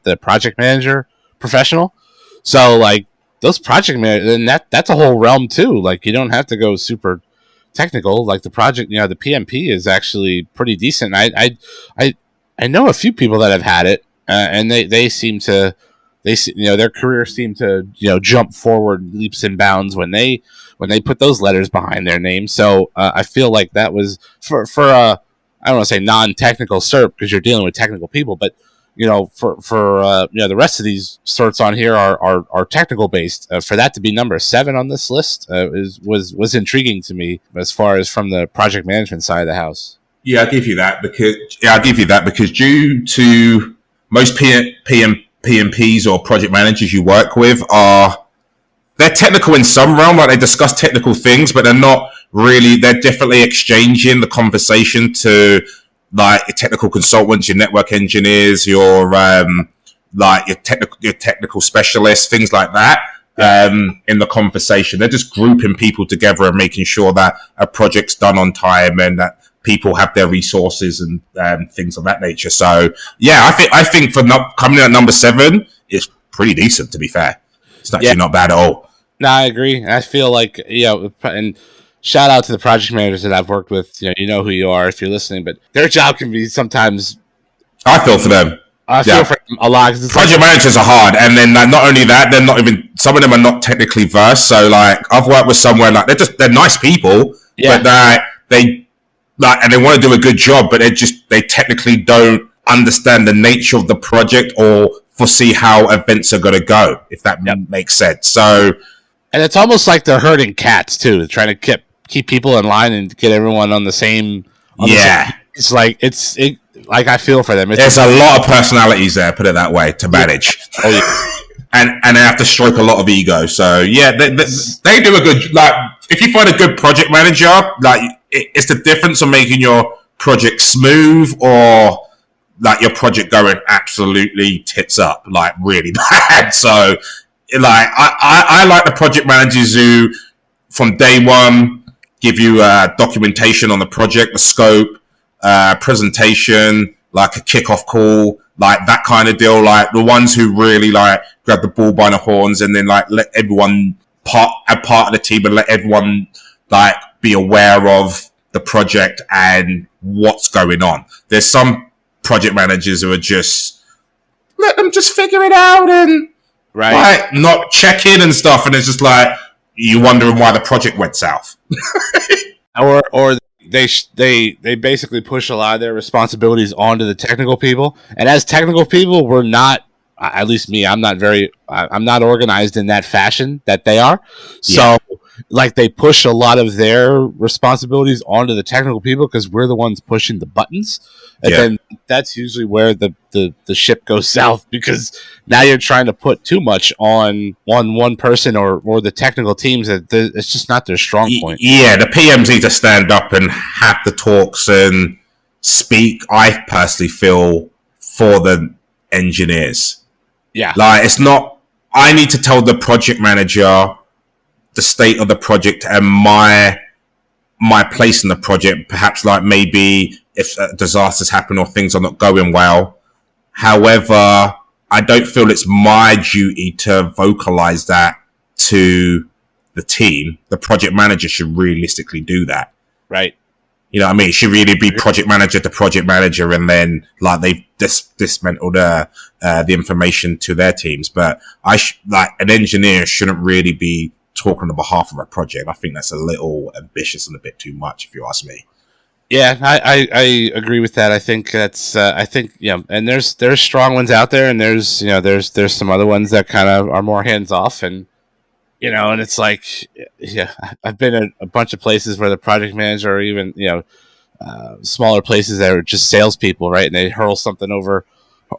the project manager professional. So, like, those project managers, and that's a whole realm too. Like, you don't have to go super technical. Like, the project, the PMP is actually pretty decent. I know a few people that have had it, and they seem to, their careers seem to jump forward leaps and bounds when they put those letters behind their name. So I feel like that was for I don't want to say non-technical cert, because you're dealing with technical people, but for the rest of these certs on here are technical based. For that to be number 7 on this list was intriguing to me, as far as from the project management side of the house. Yeah, I'll give you that because due to most PMPs or project managers you work with they're technical in some realm, like they discuss technical things, but they're not really. They're definitely exchanging the conversation to like your technical consultants, your network engineers, your technical specialists, things like that. In the conversation, they're just grouping people together and making sure that a project's done on time and that people have their resources and things of that nature. So yeah, I think for coming in at number 7, it's pretty decent, to be fair. It's actually not bad at all. No, I agree. I feel like, and shout out to the project managers that I've worked with. You know who you are if you're listening, but their job can be sometimes. I feel for them. I feel for them a lot. Project managers are hard, and then not only that, they're not even. Some of them are not technically versed. So like, I've worked with somewhere like they're nice people, but they and they want to do a good job, but they technically don't understand the nature of the project or foresee how events are going to go, if that makes sense. So, and it's almost like they're herding cats too, trying to keep people in line and get everyone on the same. It's like like I feel for them. There's a lot of personalities there, put it that way, to manage. Oh, yeah. and they have to stroke a lot of ego. So yeah, they do a good, like, if you find a good project manager, like, it's the difference of making your project smooth or like your project going absolutely tits up, like really bad. So like, I like the project managers who from day one give you documentation on the project, the scope, presentation, like a kickoff call, like that kind of deal. Like the ones who really like grab the bull by the horns and then like let everyone part of the team and let everyone like be aware of the project and what's going on. There's some project managers who are just let them just figure it out and like not check in and stuff, and it's just like you wondering why the project went south. or they basically push a lot of their responsibilities onto the technical people, and as technical people, we're not, at least me, I'm not organized in that fashion that they are. So like they push a lot of their responsibilities onto the technical people because we're the ones pushing the buttons, and then that's usually where the ship goes south, because now you're trying to put too much on one person or the technical teams that it's just not their strong point. Yeah, the PMs need to stand up and have the talks and speak. I personally feel for the engineers. Yeah, like it's not. I need to tell the project manager the state of the project and my place in the project. Perhaps like maybe if disasters happen or things are not going well. However, I don't feel it's my duty to vocalize that to the team. The project manager should realistically do that. Right. You know what I mean? It should really be project manager to project manager, and then like they've dismantled the information to their teams. But like an engineer shouldn't really be talking on behalf of a project. I think that's a little ambitious and a bit too much, if you ask me. Yeah, I agree with that. I think that's and there's strong ones out there, and there's some other ones that kind of are more hands off, and and it's like, I've been at a bunch of places where the project manager, or even smaller places that are just salespeople, right? And they hurl something over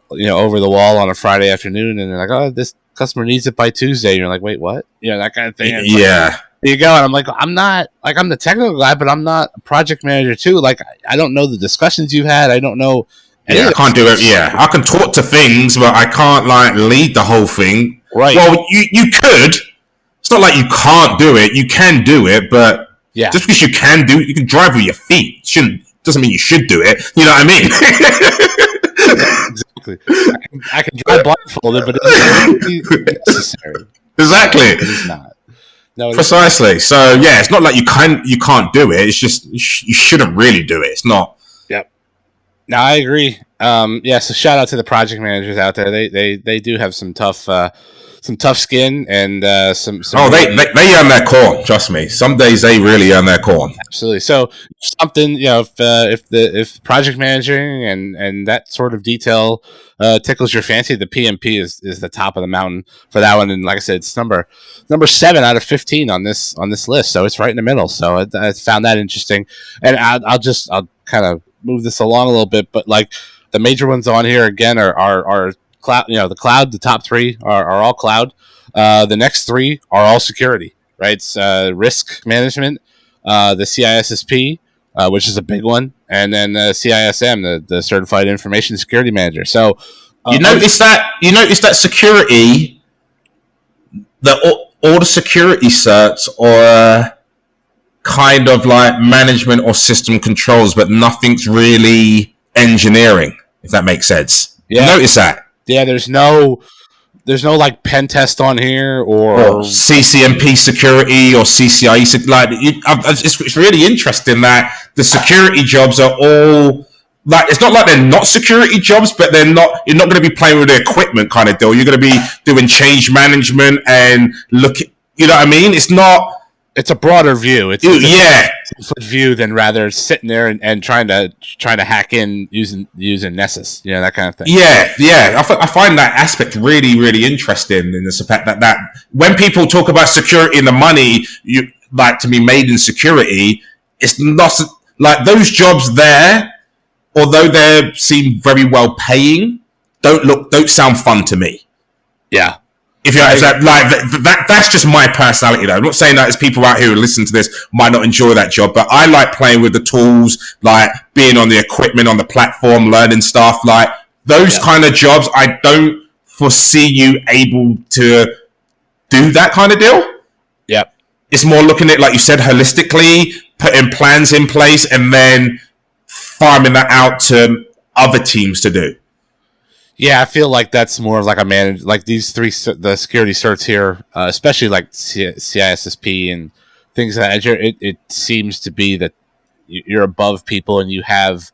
the wall on a Friday afternoon, and they're like, oh, this customer needs it by Tuesday. And you're like, wait, what? That kind of thing. Yeah. There you go. And I'm like, I'm not like I'm the technical guy, but I'm not a project manager too. Like I don't know the discussions you've had. I don't know any Yeah, of I can't this. do it. Yeah, I can talk to things, but I can't like lead the whole thing. Right. Well, you could. It's not like you can't do it. You can do it, but Yeah. just because you can do it, you can drive with your feet. Shouldn't doesn't mean you should do it. You know what I mean? Exactly. I can drive blindfolded, but it's really necessary. Exactly. It is not. No, Precisely. So yeah, it's not like you can't do it. It's just you shouldn't really do it. It's not. Yep. No, I agree. Yeah. So shout out to the project managers out there. They do have some tough skin and some. Oh, really, they earn their corn. Trust me. Some days they really earn their corn. absolutely. So something if the project managing and that sort of detail tickles your fancy, the PMP is the top of the mountain for that one. And like I said, it's number 7 out of 15 on this list. So it's right in the middle. So I found that interesting, and I'll kind of move this along a little bit, but like the major ones on here again are cloud. The cloud. The top 3 are all cloud. The next 3 are all security. Right? It's risk management, the CISSP, which is a big one, and then CISM, the Certified Information Security Manager. So you notice that security, all the security certs are kind of like management or system controls, but nothing's really engineering. If that makes sense. Yeah. You notice that? Yeah. There's no like pen test on here or CCMP security or CCIE. Like it's really interesting that the security jobs are all like, it's not like they're not security jobs, but you're not going to be playing with the equipment kind of deal. You're going to be doing change management and you know what I mean? It's a broader view. It's a view than rather sitting there and trying to hack in using Nessus, that kind of thing. Yeah. I find that aspect really, really interesting in the fact that when people talk about security and the money you like to be made in security, it's not like those jobs there, although they seem very well paying, don't sound fun to me. Yeah. That's just my personality though. I'm not saying that there's people out here who listen to this might not enjoy that job, but I like playing with the tools, like being on the equipment, on the platform, learning stuff, like those kind of jobs. I don't foresee you able to do that kind of deal. Yep. It's more looking at, like you said, holistically, putting plans in place and then farming that out to other teams to do. Yeah, I feel like that's more of like a manage, like these 3, the security certs here, especially like CISSP and things like that. It seems to be that you're above people and you have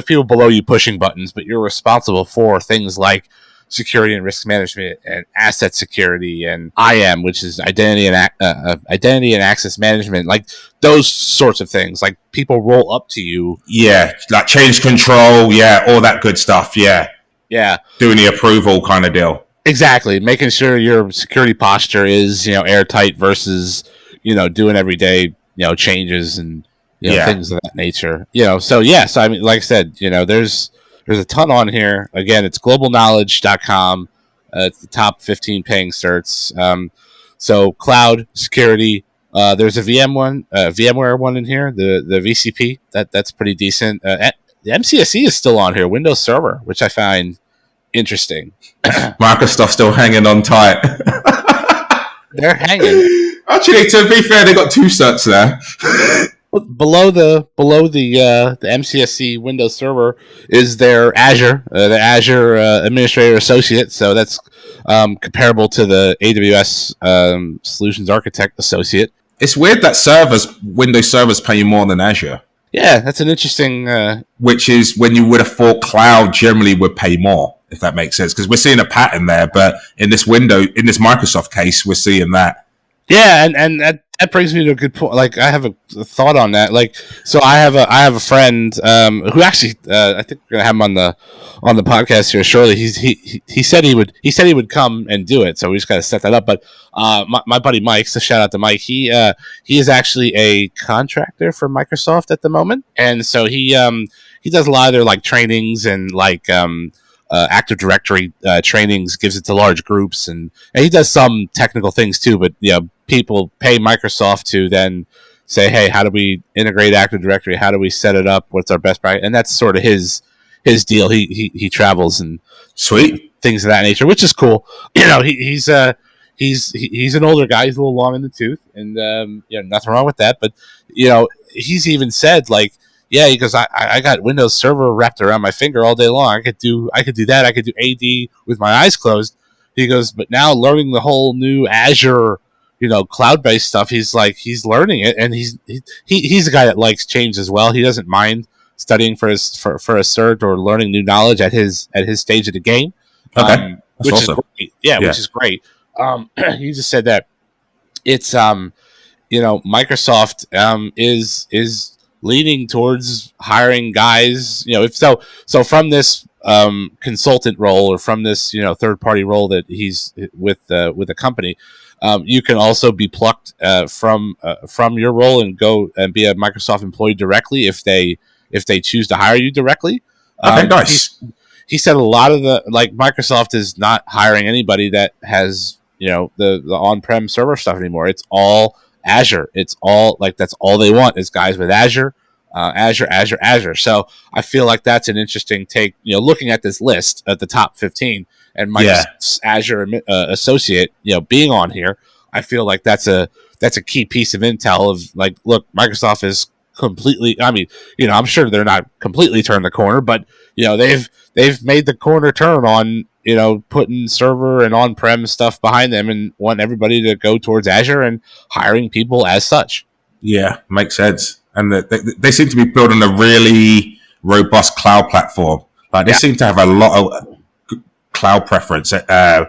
people below you pushing buttons, but you're responsible for things like security and risk management and asset security and IAM, which is identity and access management, like those sorts of things. Like people roll up to you. Yeah, like change control. Yeah, all that good stuff. Yeah. Yeah. Doing the approval kind of deal. Exactly. Making sure your security posture is, airtight versus, doing everyday, changes and, things of that nature. So I mean, like I said, there's a ton on here. Again, it's globalknowledge.com. It's the top 15 paying certs. So cloud security, there's a VMware one in here, the VCP. That's pretty decent. The MCSE is still on here, Windows Server, which I find interesting. Microsoft's still hanging on tight. They're hanging. Actually, to be fair, they got 2 certs there. Below the MCSE Windows Server is their Azure, the Azure Administrator Associate. So that's comparable to the AWS Solutions Architect Associate. It's weird that Windows servers pay you more than Azure. Yeah, that's an interesting... which is when you would have thought cloud generally would pay more, if that makes sense. Because we're seeing a pattern there, but in this Microsoft case, we're seeing that. Yeah, and that brings me to a good point. Like, I have a thought on that. Like, so I have a friend who actually I think we're gonna have him on the podcast here shortly. He said he would come and do it, so we just gotta set that up. But my buddy Mike, so shout out to Mike. He is actually a contractor for Microsoft at the moment, and so he does a lot of their like trainings and like Active Directory trainings, gives it to large groups, and he does some technical things too. But people pay Microsoft to then say, hey, how do we integrate Active Directory? How do we set it up? What's our best practice? And that's sort of his deal. He travels and Sweet things of that nature, which is cool. He's an older guy. He's a little long in the tooth, and nothing wrong with that. But he's even said like, yeah, he goes, I got Windows Server wrapped around my finger all day long. I could do that. I could do AD with my eyes closed. He goes, but now learning the whole new Azure, cloud-based stuff, he's learning it, and he's a guy that likes change as well. He doesn't mind studying for a cert or learning new knowledge at his stage of the game. Okay, which awesome. is great. Yeah, which is great. He just said that it's Microsoft is leaning towards hiring guys, if so from this consultant role, or from this third party role that he's with a company, you can also be plucked from your role and go and be a Microsoft employee directly if they choose to hire you directly. Okay, nice. He said a lot of Microsoft is not hiring anybody that has the on-prem server stuff anymore. It's all Azure. It's all that's all they want is guys with Azure. So I feel like that's an interesting take. Looking at this list at the top 15 and Microsoft's Azure associate, being on here, I feel like that's a key piece of intel of look, Microsoft is completely. I mean, I'm sure they're not completely turned the corner, but they've made the corner turn on putting server and on-prem stuff behind them and want everybody to go towards Azure and hiring people as such. Yeah, makes sense. And they seem to be building a really robust cloud platform. They seem to have a lot of cloud presence. And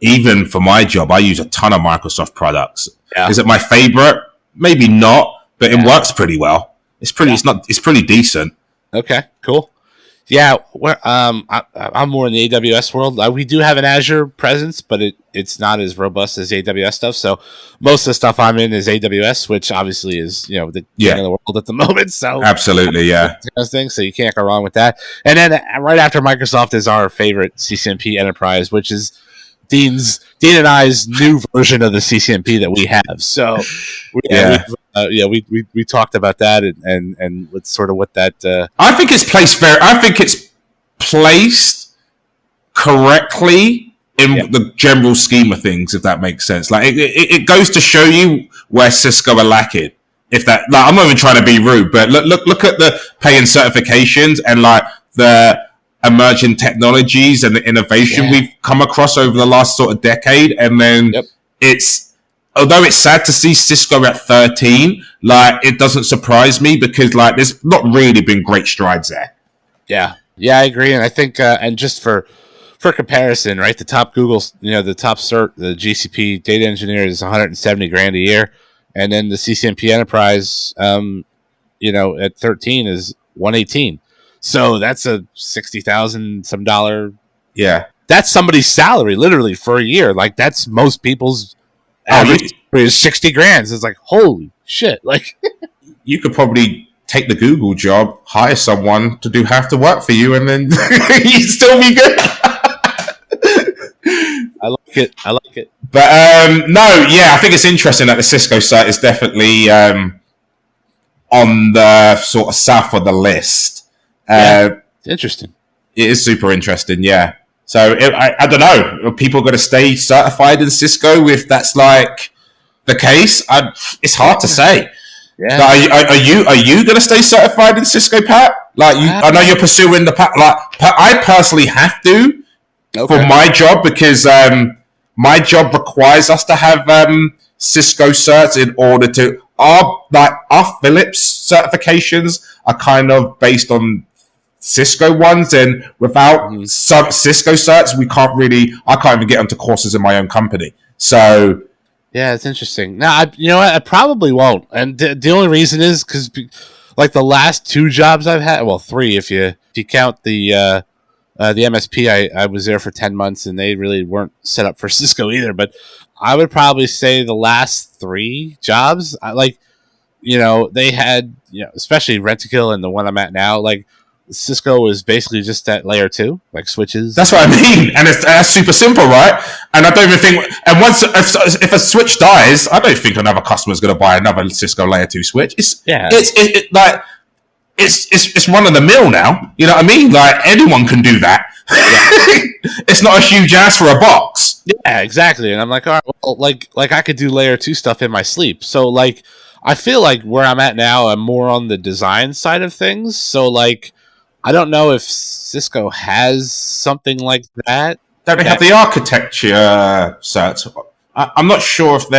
even for my job, I use a ton of Microsoft products. Yeah. Is it my favorite? Maybe not, but it works pretty well. It's pretty. It's pretty decent. Okay, cool. Yeah, I'm more in the AWS world. We do have an Azure presence, but it's not as robust as AWS stuff. So most of the stuff I'm in is AWS, which obviously is the king of the world at the moment. So absolutely, yeah, thing. So you can't go wrong with that. And then right after Microsoft is our favorite CCNP enterprise, which is Dean and I's new version of the CCNP that we have. So we talked about that and what's sort of what that. I think it's placed correctly in the general scheme of things, if that makes sense. It goes to show you where Cisco are lacking. If that, I'm not even trying to be rude, but look at the pay and certifications and the emerging technologies and the innovation we've come across over the last sort of decade, and then although it's sad to see Cisco at 13, it doesn't surprise me because there's not really been great strides there. Yeah, I agree, and I think and just for comparison, right, the top Google, the top cert, the GCP data engineer is $170,000 a year, and then the CCNP enterprise, at 13 is $118,000. So that's a $60,000 some dollar. Yeah, that's somebody's salary literally for a year. That's most people's average is $60,000. It's holy shit! You could probably take the Google job, hire someone to do half the work for you, and then you'd still be good. I like it. But I think it's interesting that the Cisco site is definitely on the sort of south of the list. Interesting. It is super interesting, yeah. So I don't know. Are people going to stay certified in Cisco if that's the case? It's hard to say. Yeah. Are you going to stay certified in Cisco, Pat? I know you're pursuing the Pat. I personally have to for my job because my job requires us to have Cisco certs in order to our Philips certifications are kind of based on Cisco ones, and without some Cisco certs, I can't even get onto courses in my own company. So yeah, it's interesting. No, I probably won't, and the only reason is because the last two jobs I've had, well, three if you count the MSP, I was there for 10 months, and they really weren't set up for Cisco either. But I would probably say the last three jobs, they had, especially Rent-A-Kill and the one I'm at now, Cisco is basically just at layer 2, like switches. That's what I mean, and that's super simple, right? And I don't even think. And once if a switch dies, I don't think another customer is going to buy another Cisco layer 2 switch. It's like it's run of the mill now. You know what I mean? Like anyone can do that. It's not a huge ask for a box. Yeah, exactly. And I'm like, all right, well, like I could do layer 2 stuff in my sleep. So like, I feel like where I'm at now, I'm more on the design side of things. So like, I don't know if Cisco has something like that. Don't they have the architecture certs? I'm not sure if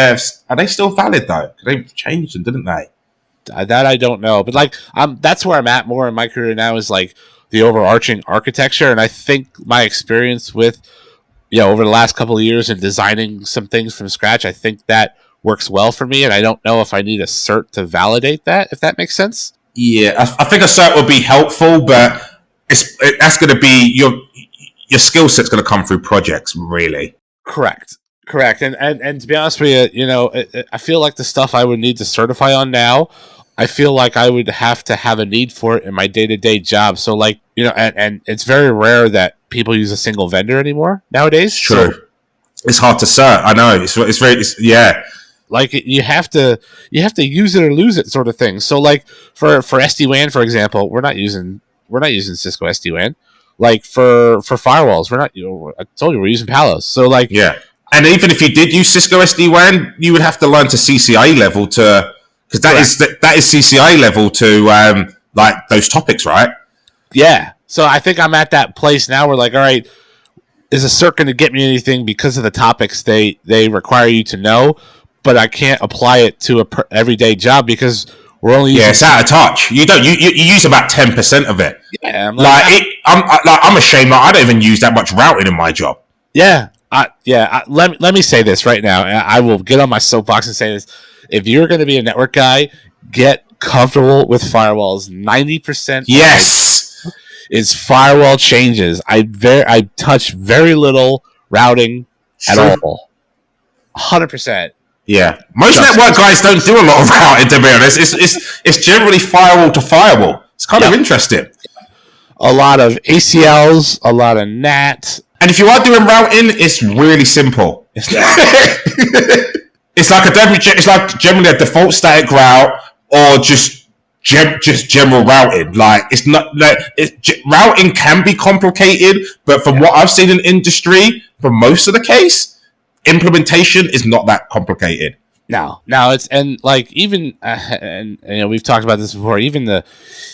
are they still valid though? They changed them, didn't they? That I don't know, but like, that's where I'm at more in my career now, is like the overarching architecture. And I think my experience with, over the last couple of years in designing some things from scratch, I think that works well for me. And I don't know if I need a cert to validate that, if that makes sense. Yeah, I think a cert would be helpful, but that's going to be your skill set's going to come through projects, really. Correct. And to be honest with you, I feel like the stuff I would need to certify on now, I feel like I would have to have a need for it in my day-to-day job. So like, and it's very rare that people use a single vendor anymore nowadays. True. So, it's hard to cert. I know. Yeah. Like you have to use it or lose it, sort of thing. So like for SD-WAN, for example, we're not using Cisco SD-WAN. Like for firewalls, we're not. I told you we're using Palos. So like, yeah. And even if you did use Cisco SD-WAN, you would have to learn to CCIE level because that is CCIE level to like those topics, right? Yeah. So I think I'm at that place now where like, all right, is a cert going to get me anything because of the topics they require you to know? But I can't apply it to a everyday job because we're only using it's out of touch. You don't. You use about 10% of it. Yeah, I'm ashamed. I don't even use that much routing in my job. Yeah, let me say this right now. I will get on my soapbox and say this: if you're going to be a network guy, get comfortable with firewalls. 90%. Yes, is firewall changes. I touch very little routing at all. 100%. Yeah, most network guys don't do a lot of routing. To be honest, it's generally firewall to firewall. It's kind of interesting. A lot of ACLs, a lot of NAT, and if you are doing routing, it's really simple. It's like generally a default static route or just general routing. Like it's not like routing can be complicated, but from what I've seen in industry, for most of the case, implementation is not that complicated. No, it's and like even and we've talked about this before. Even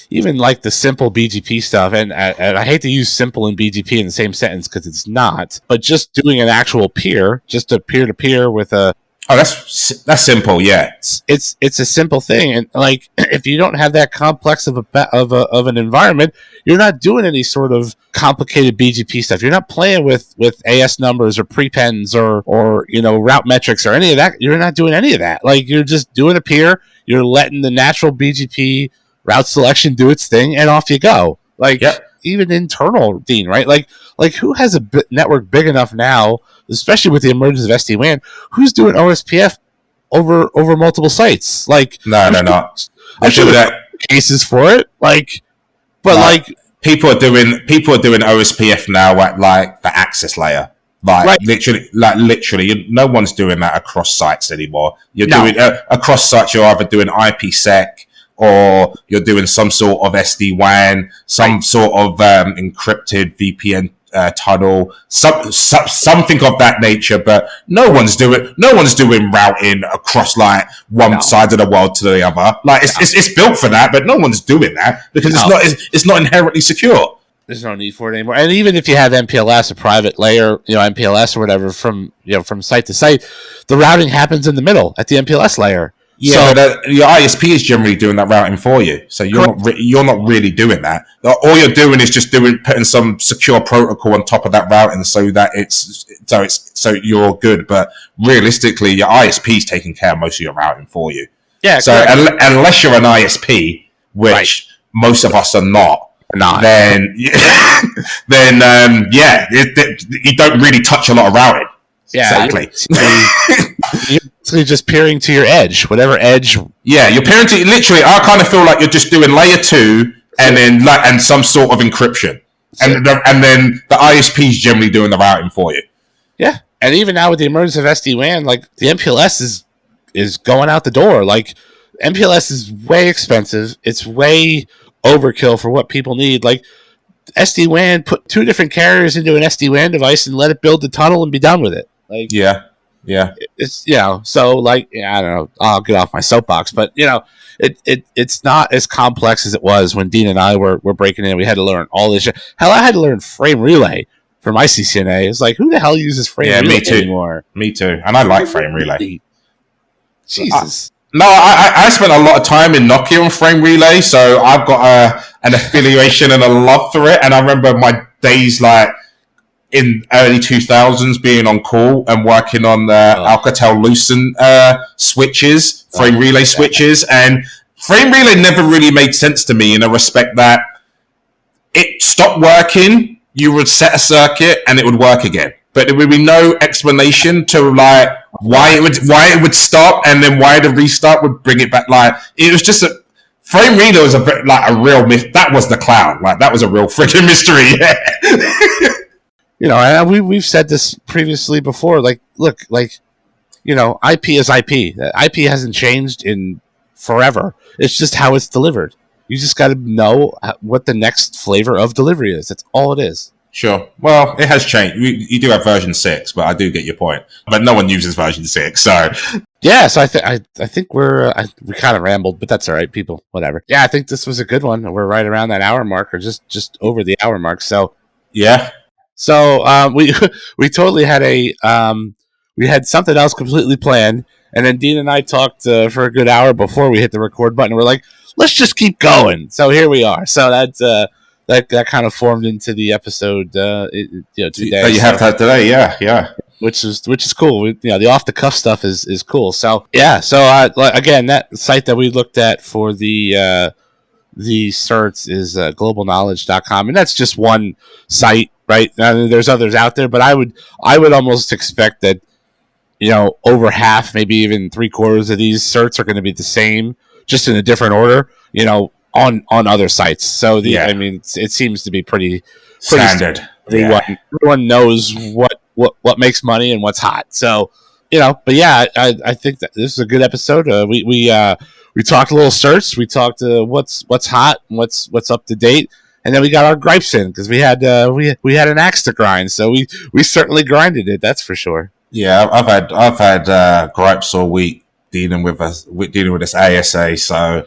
like the simple BGP stuff, and I hate to use simple and BGP in the same sentence because it's not. But just doing an actual peer, just a peer to peer with a that's simple. Yeah, it's a simple thing, and like if you don't have that complex of an environment, you're not doing any sort of complicated BGP stuff. You're not playing with AS numbers or prepends or route metrics or any of that. You're not doing any of that. Like you're just doing a peer. You're letting the natural BGP route selection do its thing, and off you go. Like even internal, Dean, right? Like who has a network big enough now, especially with the emergence of SD-WAN, who's doing OSPF over multiple sites? Like no. I'm sure there are cases for it. But people are doing OSPF now at like the access layer. Literally, no one's doing that across sites anymore. You're doing across sites. You're either doing IPsec or you're doing some sort of SD-WAN, some sort of encrypted VPN tunnel, something of that nature. But no one's doing routing across like one side of the world to the other. Like it's built for that, but no one's doing that because it's not inherently secure. There's no need for it anymore. And even if you have MPLS, a private layer, MPLS or whatever, from site to site, the routing happens in the middle at the MPLS layer. Yeah, so your ISP is generally doing that routing for you. So you're not really doing that. All you're doing is just putting some secure protocol on top of that routing so that so you're good. But realistically, your ISP is taking care of most of your routing for you. Yeah. So unless you're an ISP, which most of us are not. Then you don't really touch a lot of routing. Yeah, exactly. You're basically just peering to your edge, whatever edge. Yeah, you're peering to literally. I kind of feel like you're just doing layer 2 and some sort of encryption. And then the ISP is generally doing the routing for you. Yeah. And even now with the emergence of SD-WAN, like the MPLS is going out the door. Like MPLS is way expensive. It's way overkill for what people need. Like SD-WAN, put 2 different carriers into an SD-WAN device and let it build the tunnel and be done with it. Like yeah. It's so like I don't know. I'll get off my soapbox, but it's not as complex as it was when Dean and I were breaking in. We had to learn all this shit. Hell, I had to learn frame relay for my CCNA. It's like, who the hell uses frame relay anymore? Me too. And I like frame relay. Jesus. I spent a lot of time in Nokia on frame relay, so I've got an affiliation and a love for it. And I remember my days like in early 2000s being on call and working on the Alcatel-Lucent switches, frame relay switches. And frame relay never really made sense to me in a respect that it stopped working, you would set a circuit and it would work again. But there would be no explanation to like why it would stop and then why the restart would bring it back. Like it was just frame relay was a real myth. That was the cloud. Like that was a real freaking mystery. And we've said this previously before. Like, look, like, IP is IP. IP hasn't changed in forever. It's just how it's delivered. You just got to know what the next flavor of delivery is. That's all it is. Sure. Well, it has changed. You do have version 6, but I do get your point. But no one uses version 6, so yeah. So I think we kind of rambled, but that's all right, people. Whatever. Yeah, I think this was a good one. We're right around that hour mark, or just over the hour mark. So yeah. So we totally had we had something else completely planned, and then Dean and I talked for a good hour before we hit the record button. We're like, let's just keep going. So here we are. So that kind of formed into the episode today. That you have had today, yeah. Which is cool. The off the cuff stuff is cool. So yeah. So again, that site that we looked at for the certs is globalknowledge.com, and that's just one site, right? I mean, there's others out there, but I would almost expect that over half, maybe even 3/4 of these certs are going to be the same, just in a different order, on other sites. So I mean, it seems to be pretty standard. Everyone knows what makes money and what's hot. So but yeah, I think that this is a good episode. We talked a little certs. We talked what's hot, and what's up to date, and then we got our gripes in because we had an axe to grind. So we certainly grinded it. That's for sure. Yeah, I've had gripes all week dealing with this ASA. So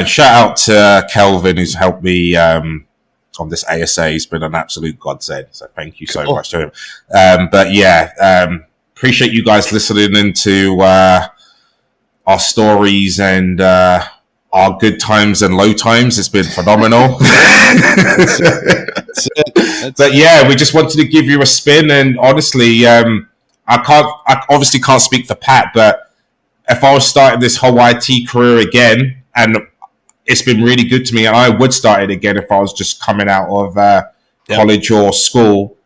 shout out to Kelvin who's helped me on this ASA. He's been an absolute godsend. So thank you so much to him. But yeah, appreciate you guys listening into our stories and our good times and low times. It's been phenomenal. But yeah, we just wanted to give you a spin, and honestly, I obviously can't speak for Pat, but if I was starting this whole IT career again, and it's been really good to me, and I would start it again if I was just coming out of college or school.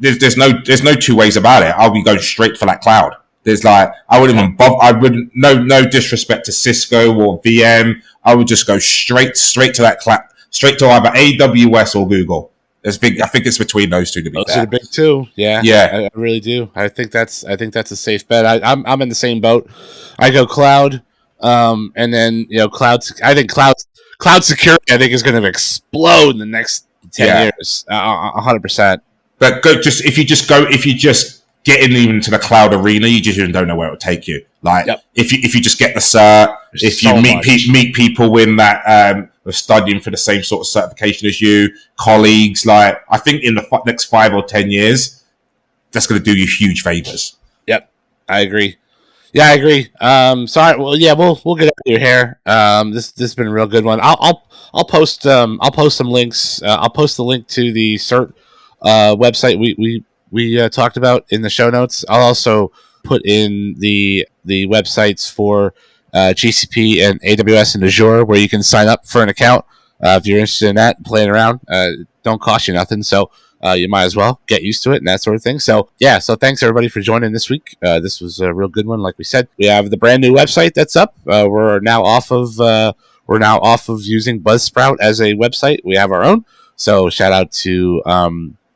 There's no two ways about it. I'll be going straight for that cloud. There's I wouldn't even bother. I wouldn't. No disrespect to Cisco or VM. I would just go straight to that cloud, straight to either AWS or Google. I think it's between those two to be fair. Those are the big two. Yeah. I really do. I think that's a safe bet. I'm in the same boat. I go cloud, and then cloud. I think cloud security. I think is going to explode in the next 10 years. 100%. But if you just get into the cloud arena, you just don't know where it will take you. If you just get the cert, if you meet people in that are studying for the same sort of certification as you, colleagues, I think in the next 5 or 10 years, that's going to do you huge favors. Yep, I agree. Yeah, I agree. Sorry. Well, yeah, we'll get out of your hair. This has been a real good one. I'll post some links. I'll post the link to the cert website we talked about in the show notes. I'll also put in the websites for GCP and AWS and Azure where you can sign up for an account if you're interested in that and playing around. Don't cost you nothing, so you might as well get used to it and that sort of thing. So yeah, so thanks everybody for joining this week. This was a real good one. Like we said, we have the brand new website that's up. We're now off of we're now off of using Buzzsprout as a website. We have our own. So shout out to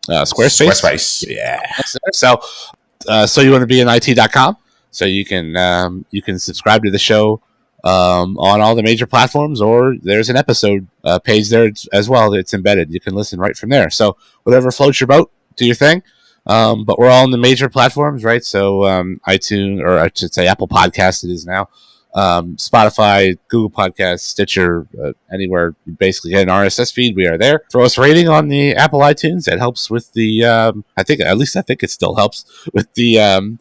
Squarespace. Yeah. So you want to be in IT.com. So you can subscribe to the show on all the major platforms, or there's an episode page there as well that's embedded. You can listen right from there. So whatever floats your boat, do your thing. But we're all on the major platforms, right? So iTunes, or I should say Apple Podcast, it is now. Spotify, Google Podcasts, Stitcher, anywhere you basically get an RSS feed, we are there. Throw us a rating on the Apple iTunes. That helps with the, I think it still helps with the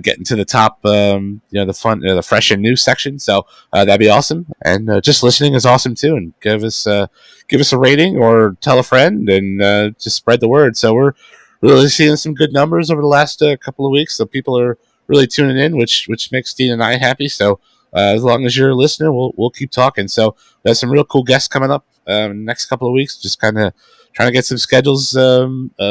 getting to the top, the fresh and new section. So that'd be awesome. And just listening is awesome too. And give us a rating or tell a friend, and just spread the word. So we're really seeing some good numbers over the last couple of weeks. So people are really tuning in, which makes Dean and I happy. So as long as you're listening, we'll keep talking. So there's some real cool guests coming up next couple of weeks. Just kind of trying to get some schedules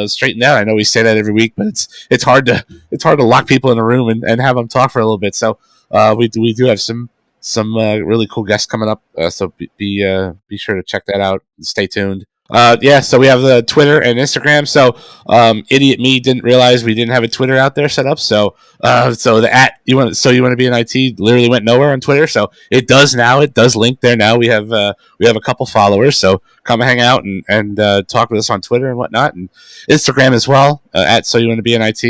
straightened out. I know we say that every week, but it's hard to lock people in a room and have them talk for a little bit. So we do have some really cool guests coming up. So be sure to check that out. Stay tuned. So we have the Twitter and Instagram. So idiot me didn't realize we didn't have a Twitter out there set up. So the you want to be in IT literally went nowhere on Twitter. So it does now. It does link there now. We have a couple followers. So come hang out and talk with us on Twitter and whatnot, and Instagram as well at So You Want to Be in IT.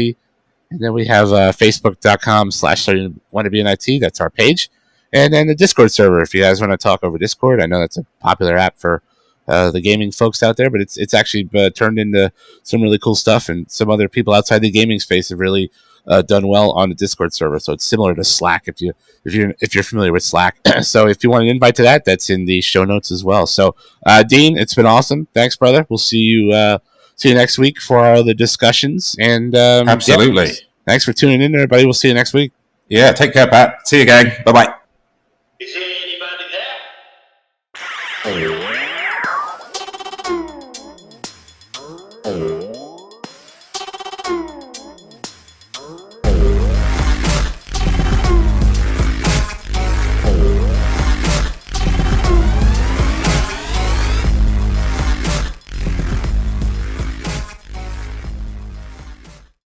And then we have Facebook.com/So You Want to Be in IT. That's our page. And then the Discord server. If you guys want to talk over Discord, I know that's a popular app for the gaming folks out there, but it's actually turned into some really cool stuff, and some other people outside the gaming space have really done well on the Discord server. So it's similar to Slack if you're familiar with Slack. So if you want an invite to that, that's in the show notes as well. So Dean, it's been awesome. Thanks, brother. We'll see you next week for all the discussions. And absolutely. Thanks for tuning in, everybody. We'll see you next week. Yeah, take care, Pat. See you, gang. Bye bye.